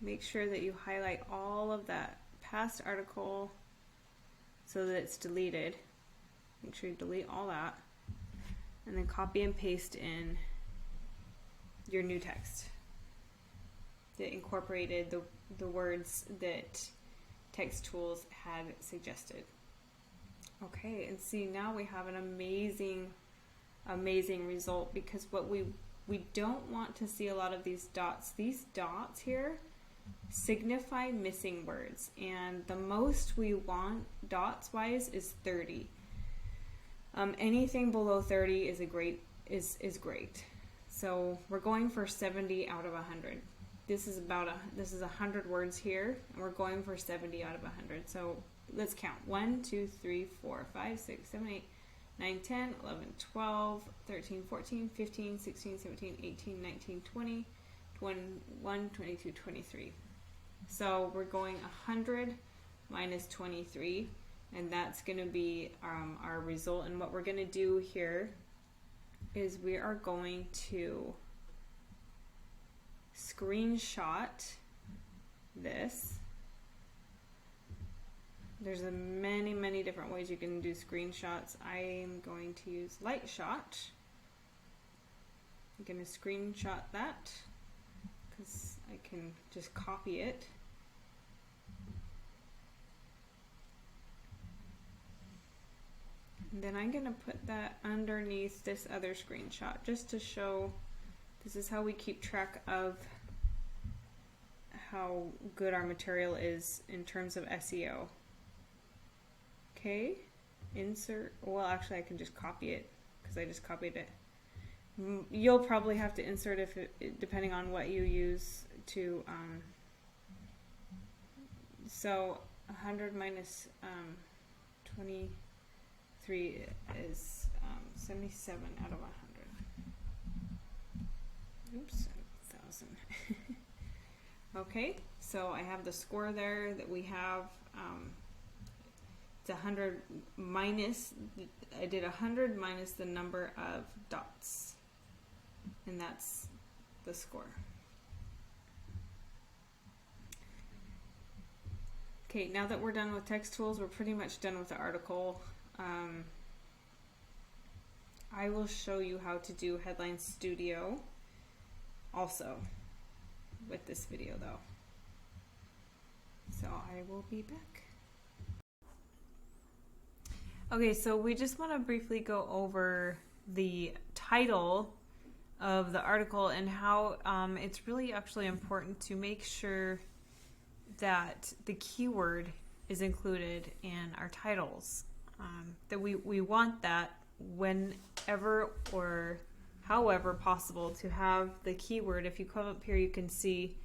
make sure that you highlight all of that past article so that it's deleted. Make sure you delete all that, and then copy and paste in your new text that incorporated the words that Text Tools had suggested. Okay, and see, now we have an amazing result, because what we don't want to see a lot of these dots. These dots here signify missing words, and the most we want dots wise is 30. Anything below 30 is is great. So we're going for 70 out of 100. This is 100 words here, and we're going for 70 out of 100. So let's count. 1, 2, 3, 4, 5, 6, 7, 8, 9, 10, 11, 12, 13, 14, 15, 16, 17, 18, 19, 20, 21, 22, 23. So we're going 100 minus 23, and that's going to be our result. And what we're going to do here is we are going to screenshot this. There's many different ways you can do screenshots. I am going to use Lightshot. I'm going to screenshot that because I can just copy it. And then I'm going to put that underneath this other screenshot just to show this is how we keep track of how good our material is in terms of SEO. Okay, insert. Well, actually I can just copy it because I just copied it. You'll probably have to insert depending on what you use to so 100 minus 23 is 77 out of 100. Oops, 1,000. Okay, so I have the score there that we have. It's 100 minus, I did 100 minus the number of dots, and that's the score. Okay, now that we're done with text tools, we're pretty much done with the article. I will show you how to do Headline Studio also with this video though. So I will be back. Okay, so we just want to briefly go over the title of the article and how it's really actually important to make sure that the keyword is included in our titles. That we want that whenever or however possible to have the keyword. If you come up here, you can see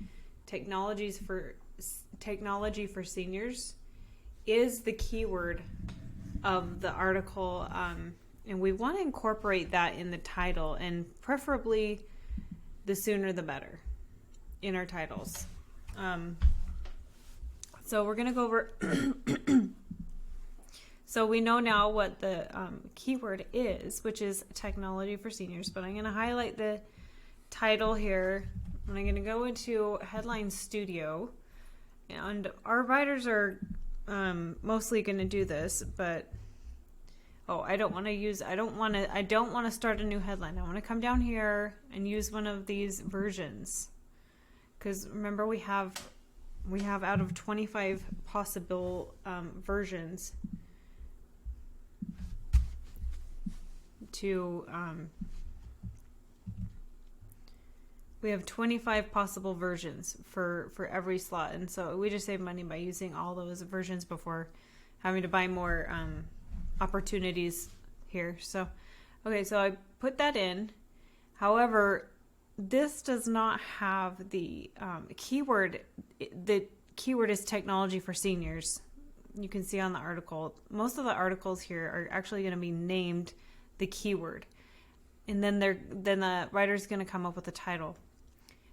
technology for seniors is the keyword of the article, and we want to incorporate that in the title, and preferably the sooner the better in our titles. So we're going to go over so we know now what the keyword is, which is technology for seniors, but I'm going to highlight the title here, and I'm going to go into Headline Studio, and our writers are mostly going to do this, but I don't want to start a new headline. I want to come down here and use one of these versions, because remember we have out of 25 possible versions to we have 25 possible versions for every slot. And so we just save money by using all those versions before having to buy more opportunities here. So, okay, so I put that in. However, this does not have the keyword. The keyword is technology for seniors. You can see on the article. Most of the articles here are actually going to be named the keyword. And then the writer's going to come up with a title.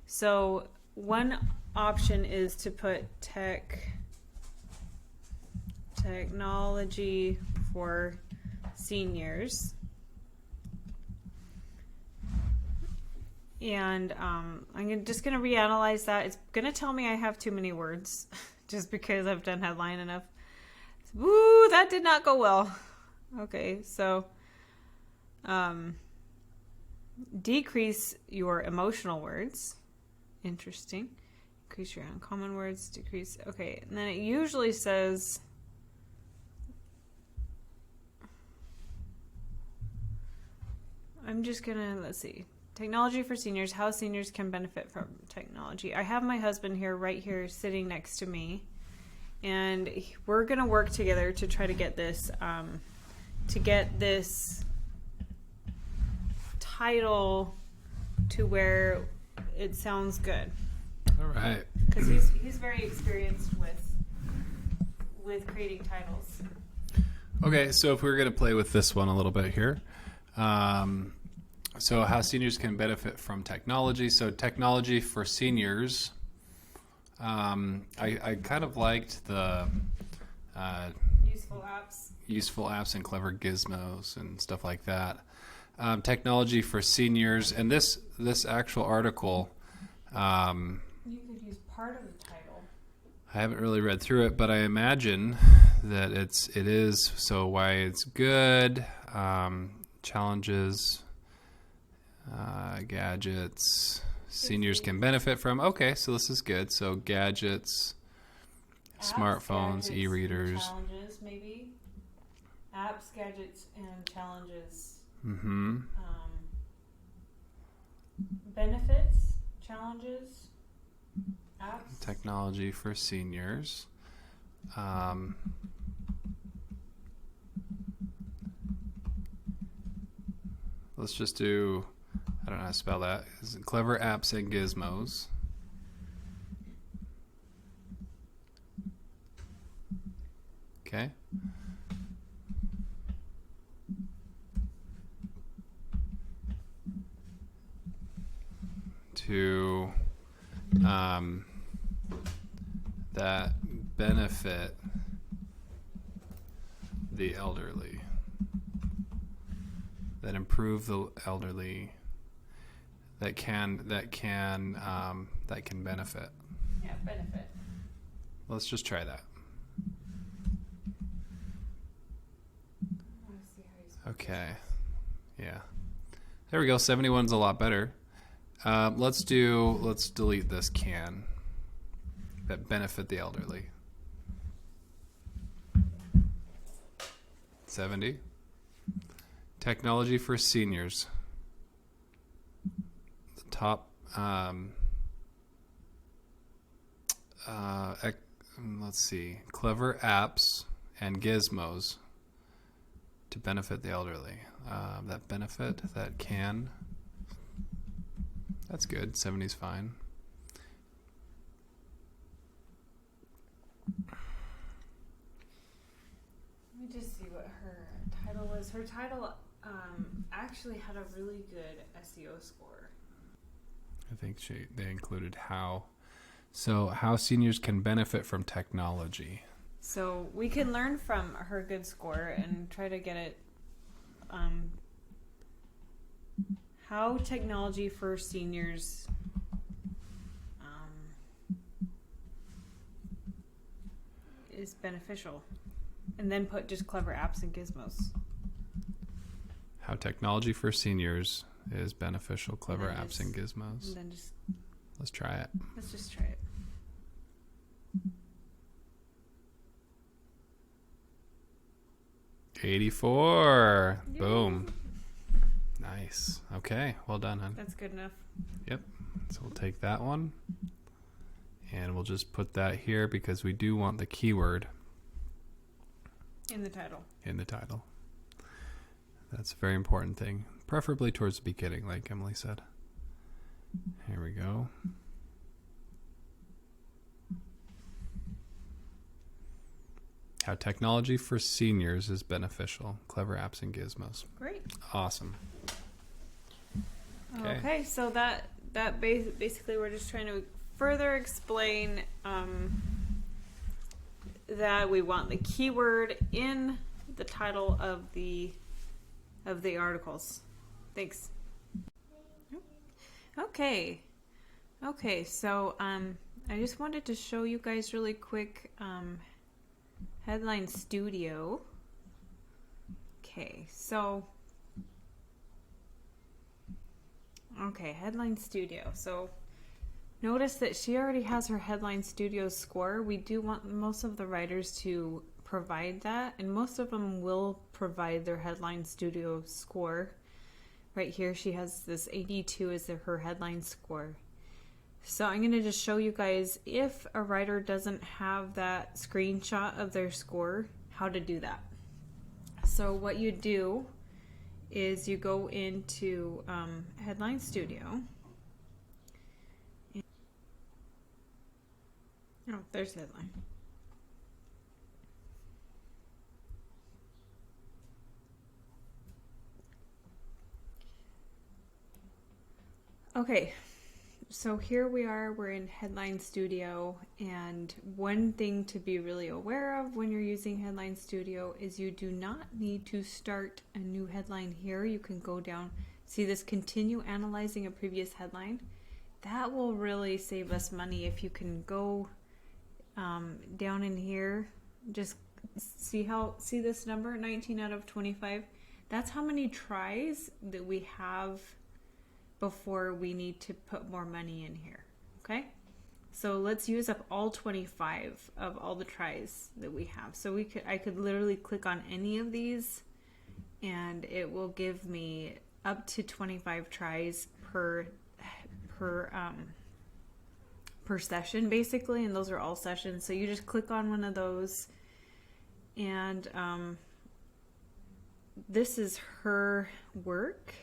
So one option is to put technology for seniors. And I'm just going to reanalyze that. It's going to tell me I have too many words just because I've done headline enough. Woo, that did not go well. Okay, so decrease your emotional words. Interesting. Increase your uncommon words. Decrease. Okay, and then it usually says I'm just gonna, let's see. Technology for seniors, how seniors can benefit from technology. I have my husband here, right here, sitting next to me. And we're going to work together to try to get this title to where it sounds good. All right. Because he's very experienced with creating titles. Okay, so if we're going to play with this one a little bit here. So how seniors can benefit from technology. So technology for seniors. I kind of liked the useful apps and clever gizmos and stuff like that. Technology for seniors, and this actual article. You could use part of the title. I haven't really read through it, but I imagine that it is. So why it's good, challenges, gadgets. Seniors can benefit from. Okay, so this is good. So gadgets, apps, smartphones, gadgets, e-readers. Challenges, maybe. Apps, gadgets, and challenges. Mm-hmm. Benefits, challenges, apps. Technology for seniors. Let's just do, I don't know how to spell that. Is it clever apps and gizmos? Okay. To that benefit the elderly, that improve the elderly, that can benefit. Yeah, benefit. Let's just try that. Okay. Yeah. There we go. 71's a lot better. Let's delete this can. That benefit the elderly. 70. Technology for seniors. The top, let's see, clever apps and gizmos to benefit the elderly. That benefit, that can. That's good. 70's fine. Let me just see what her title was. Her title actually had a really good SEO score. I think they included how. So how seniors can benefit from technology. So we can learn from her good score and try to get it. How technology for seniors is beneficial. And then put just clever apps and gizmos. How technology for seniors is beneficial, clever apps and gizmos. And then just, let's try it. Let's just try it. $84. Boom. Nice. Nice. Okay, well done, hon. That's good enough. Yep. So we'll take that one and we'll just put that here because we do want the keyword In the title. in the title. That's a very important thing, preferably towards the beginning, like Emily said. Here we go. How technology for seniors is beneficial. Clever apps and gizmos. Great. Awesome. Okay, so that basically we're just trying to further explain that we want the keyword in the title of the articles. Thanks. Okay, so I just wanted to show you guys really quick Headline Studio. Okay, Headline Studio. So notice that she already has her Headline Studio score. We do want most of the writers to provide that, and most of them will provide their Headline Studio score. Right here she has this 82 as her headline score. So I'm going to just show you guys, if a writer doesn't have that screenshot of their score, how to do that. So what you do is you go into Headline Studio. Oh, there's the headline. Okay, so here we are, we're in Headline Studio, and one thing to be really aware of when you're using Headline Studio is you do not need to start a new headline here. You can go down, see this continue analyzing a previous headline. That will really save us money if you can go down in here, just see this number, 19 out of 25. That's how many tries that we have before we need to put more money in here. Okay, so let's use up all 25 of all the tries that we have. So I could literally click on any of these and it will give me up to 25 tries per session basically, and those are all sessions. So you just click on one of those, and this is her work,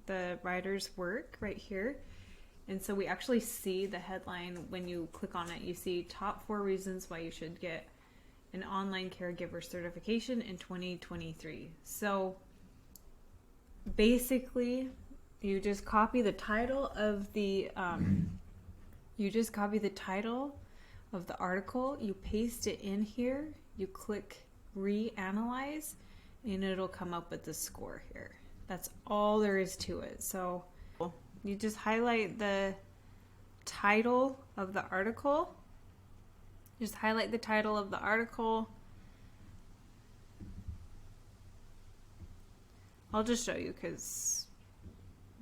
the writer's work right here. And so we actually see the headline when you click on it. You see top 4 reasons why you should get an online caregiver certification in 2023. So basically you just copy the title of the article, you paste it in here, you click reanalyze, and it'll come up with the score here. That's all there is to it. So you just highlight the title of the article. Just highlight the title of the article. I'll just show you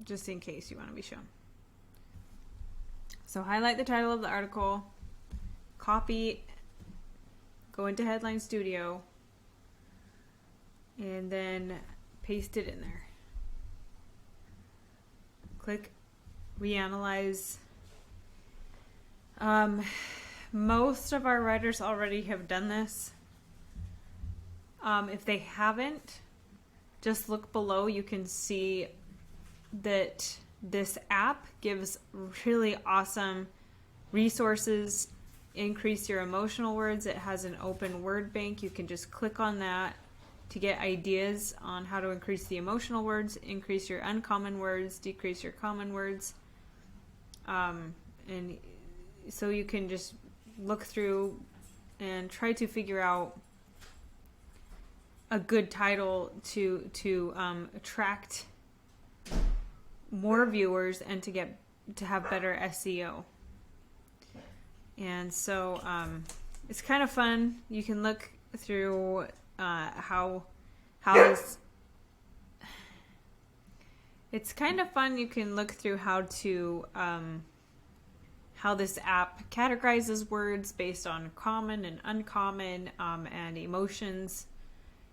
just in case you want to be shown. So highlight the title of the article, copy, go into Headline Studio, and then paste it in there. Click reanalyze. Most of our writers already have done this. If they haven't, just look below. You can see that this app gives really awesome resources. Increase your emotional words. It has an open word bank. You can just click on that to get ideas on how to increase the emotional words, increase your uncommon words, decrease your common words. And so you can just look through and try to figure out a good title to attract more viewers and to have better SEO. And so it's kind of fun. You can look through how this. It's kind of fun. You can look through how this app categorizes words based on common and uncommon and emotions.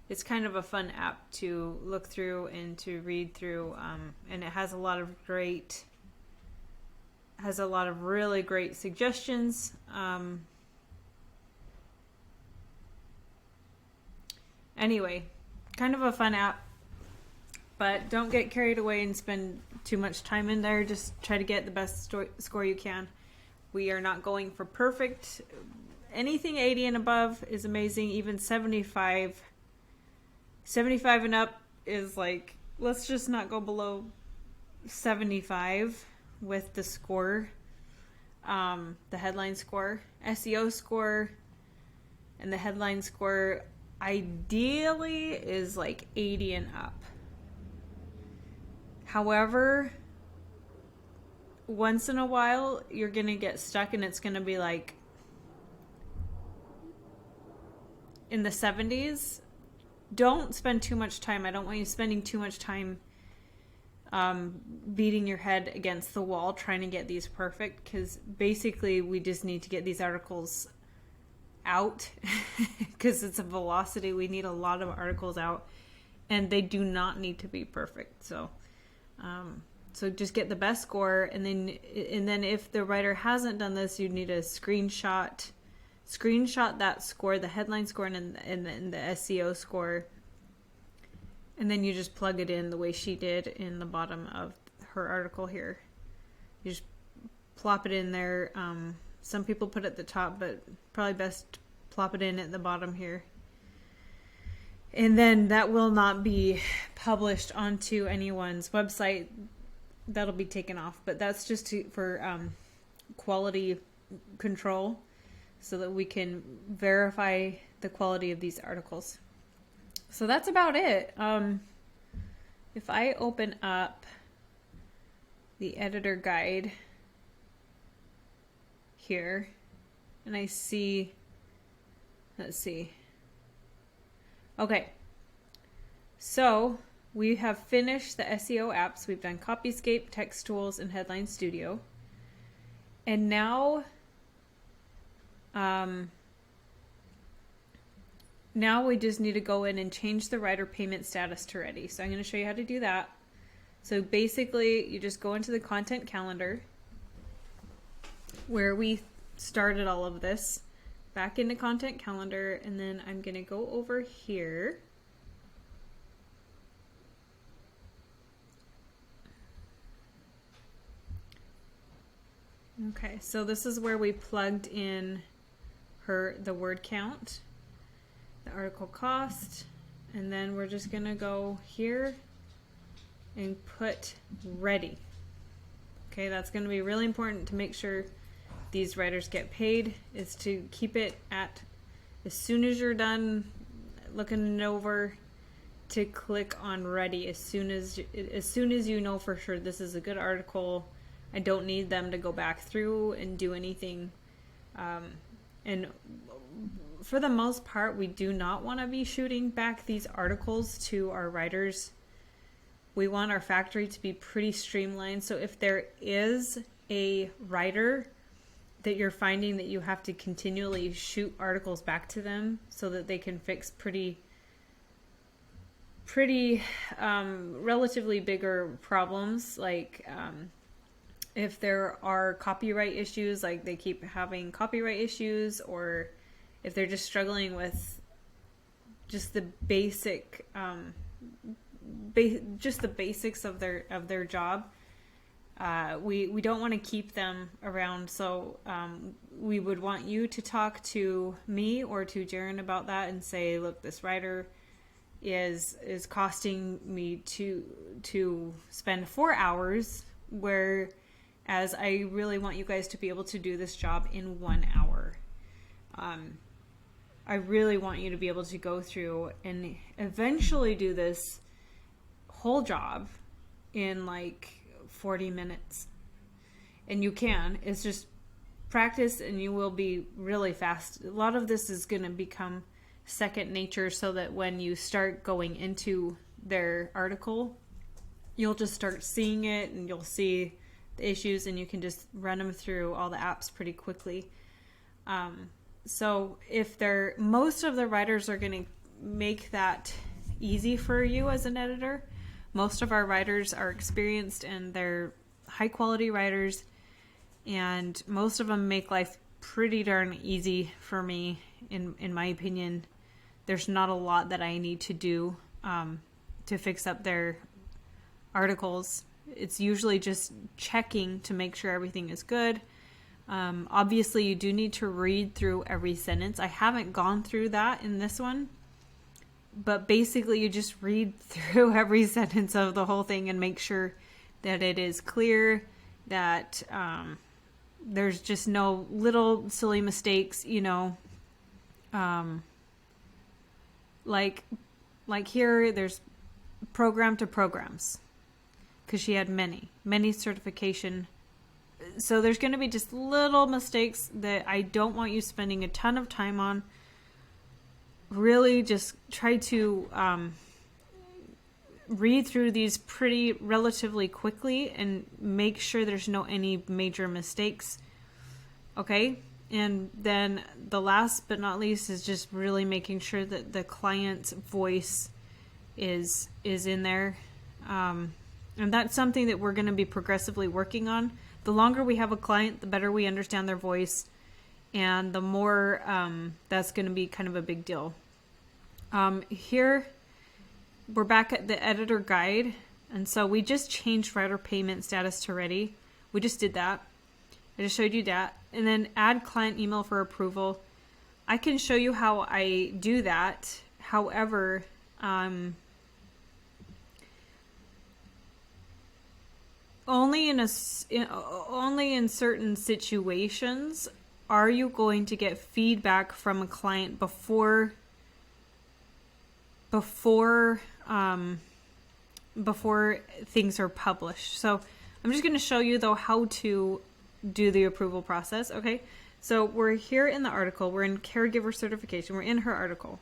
it's kind of a fun app to look through and to read through, and it has a lot of really great suggestions. Anyway, kind of a fun app, but don't get carried away and spend too much time in there. Just try to get the best score you can. We are not going for perfect. Anything 80 and above is amazing. Even 75 and up is like, let's just not go below 75 with the score, the headline score. SEO score and the headline score ideally is like 80 and up. However, once in a while you're going to get stuck and it's going to be like in the 70s. Don't spend too much time. I don't want you spending too much time beating your head against the wall trying to get these perfect, because basically we just need to get these articles out because it's a velocity. We need a lot of articles out and they do not need to be perfect. So just get the best score, and then if the writer hasn't done this, you need a screenshot that score, the headline score and the SEO score, and then you just plug it in the way she did in the bottom of her article here. You just plop it in there. Some people put it at the top, but probably best plop it in at the bottom here. And then that will not be published onto anyone's website. That'll be taken off, but that's just for quality control, so that we can verify the quality of these articles. So that's about it. If I open up the editor guide here and I see, let's see. Okay. So we have finished the SEO apps. We've done Copyscape, Text Tools, and Headline Studio. And now we just need to go in and change the writer payment status to ready. So I'm going to show you how to do that. So basically, you just go into the content calendar where we started all of this, back into content calendar, and then I'm going to go over here. Okay, so this is where we plugged in the word count, the article cost, and then we're just gonna go here and put ready. Okay, that's gonna be really important to make sure these writers get paid, is to keep it at, as soon as you're done looking it over, to click on ready as soon as you know for sure this is a good article. I don't need them to go back through and do anything. And for the most part, we do not want to be shooting back these articles to our writers. We want our factory to be pretty streamlined. So if there is a writer that you're finding that you have to continually shoot articles back to them so that they can fix pretty relatively bigger problems, like if there are copyright issues, like they keep having copyright issues, or if they're just struggling with just the basic, just the basics of their job, we don't want to keep them around. So we would want you to talk to me or to Jaren about that and say, look, this writer is costing me to spend 4 hours, whereas I really want you guys to be able to do this job in 1 hour. I really want you to be able to go through and eventually do this whole job in like 40 minutes. And you can. It's just practice and you will be really fast. A lot of this is going to become second nature, so that when you start going into their article, you'll just start seeing it and you'll see the issues and you can just run them through all the apps pretty quickly. So if most of the writers are going to make that easy for you as an editor. Most of our writers are experienced and they're high quality writers, and most of them make life pretty darn easy for me, in my opinion. There's not a lot that I need to do to fix up their articles. It's usually just checking to make sure everything is good. Obviously, you do need to read through every sentence. I haven't gone through that in this one, but basically you just read through every sentence of the whole thing and make sure that it is clear, that there's just no little silly mistakes, you know. Like here, there's program to programs, because she had many certification. So there's going to be just little mistakes that I don't want you spending a ton of time on. Really just try to read through these pretty relatively quickly and make sure there's no any major mistakes. Okay? And then the last but not least is just really making sure that the client's voice is in there. And that's something that we're going to be progressively working on. The longer we have a client, the better we understand their voice, and the more that's going to be kind of a big deal. Here, we're back at the editor guide, and so we just changed writer payment status to ready. We just did that. I just showed you that. And then add client email for approval. I can show you how I do that. However, only in certain situations are you going to get feedback from a client before things are published. So I'm just going to show you though how to do the approval process. Okay, so we're here in the article. We're in caregiver certification. We're in her article.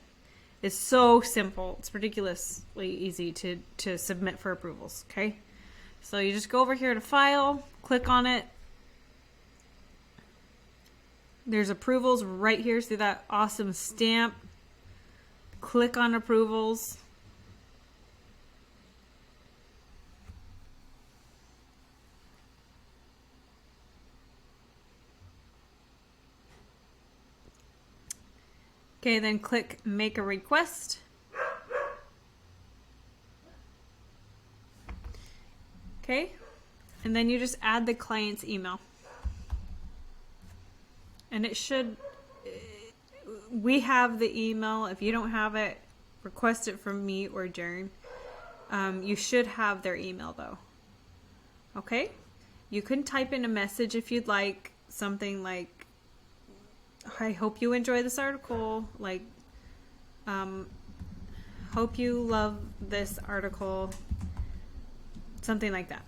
It's so simple. It's ridiculously easy to submit for approvals. Okay, so you just go over here to file, click on it. There's approvals right here. See that awesome stamp? Click on approvals. Okay, then click make a request. Okay, and then you just add the client's email. And it should, we have the email. If you don't have it, request it from me or Jern. You should have their email though. Okay, you can type in a message if you'd like, something like, I hope you enjoy this article, like, hope you love this article, something like that.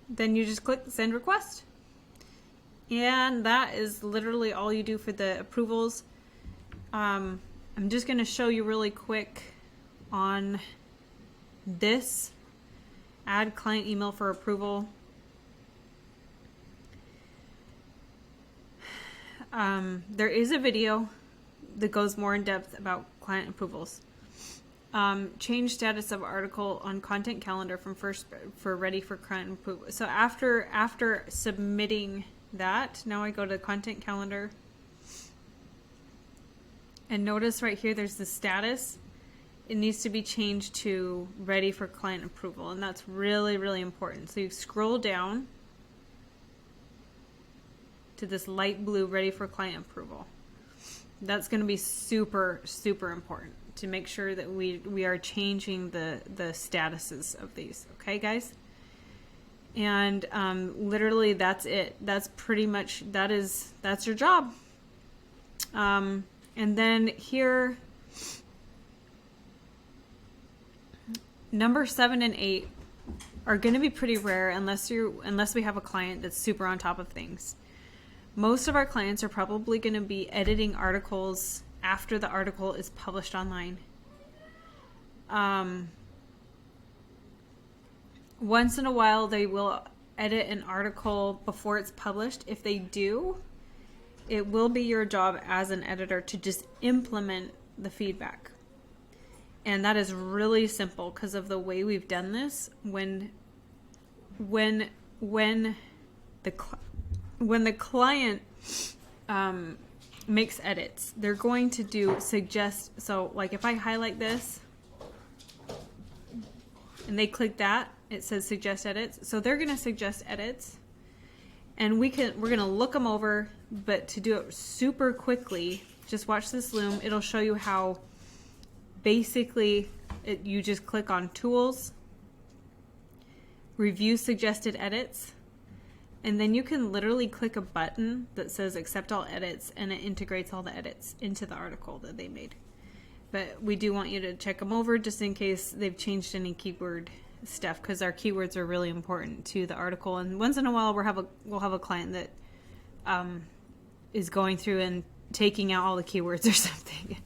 Then you just click send request. And that is literally all you do for the approvals. I'm just going to show you really quick on this. Add client email for approval. There is a video that goes more in depth about client approvals. Change status of article on content calendar from first for ready for client approval. So after submitting that, now I go to content calendar, and notice right here there's the status. It needs to be changed to ready for client approval, and that's really, really important. So you scroll down to this light blue ready for client approval. That's going to be super, super important to make sure that we are changing the statuses of these. Okay, guys? And literally that's it. That's pretty much, that's your job. And then here, number 7 and 8 are going to be pretty rare unless we have a client that's super on top of things. Most of our clients are probably going to be editing articles after the article is published online. Once in a while, they will edit an article before it's published. If they do, it will be your job as an editor to just implement the feedback. And that is really simple because of the way we've done this. When the client makes edits, they're going to do suggest. So like if I highlight this and they click that, it says suggest edits. So they're going to suggest edits, and we're going to look them over. But to do it super quickly, just watch this loom. It'll show you how basically you just click on tools, review suggested edits, and then you can literally click a button that says accept all edits, and it integrates all the edits into the article that they made. But we do want you to check them over just in case they've changed any keyword stuff, because our keywords are really important to the article. And once in a while we'll have a client that is going through and taking out all the keywords or something.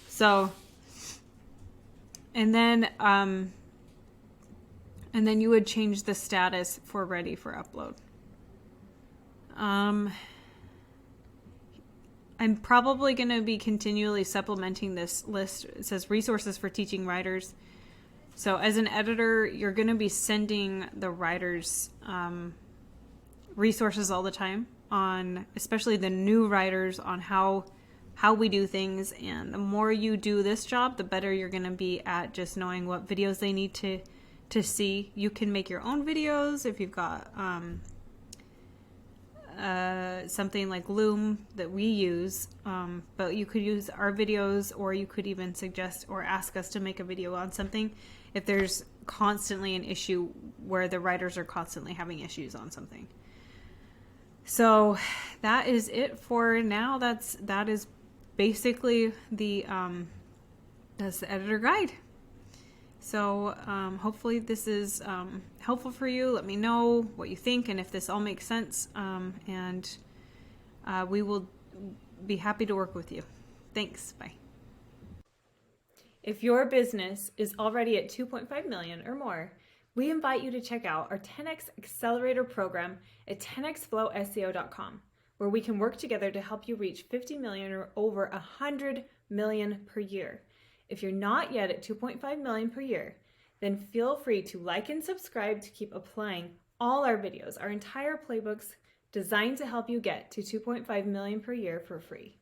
So, and then you would change the status for ready for upload. I'm probably going to be continually supplementing this list. It says resources for teaching writers. So as an editor, you're going to be sending the writers resources all the time on, especially the new writers, on how we do things. And the more you do this job, the better you're going to be at just knowing what videos they need to see. You can make your own videos if you've got something like Loom that we use, but you could use our videos, or you could even suggest or ask us to make a video on something if there's constantly an issue where the writers are constantly having issues on something. So that is it for now. That is basically that's the editor guide. So hopefully this is helpful for you. Let me know what you think and if this all makes sense. And we will be happy to work with you. Thanks. Bye. If your business is already at 2.5 million or more, we invite you to check out our 10x Accelerator program at 10xflowseo.com, where we can work together to help you reach 50 million or over 100 million per year. If you're not yet at 2.5 million per year, then feel free to like and subscribe to keep applying all our videos, our entire playbooks designed to help you get to 2.5 million per year for free.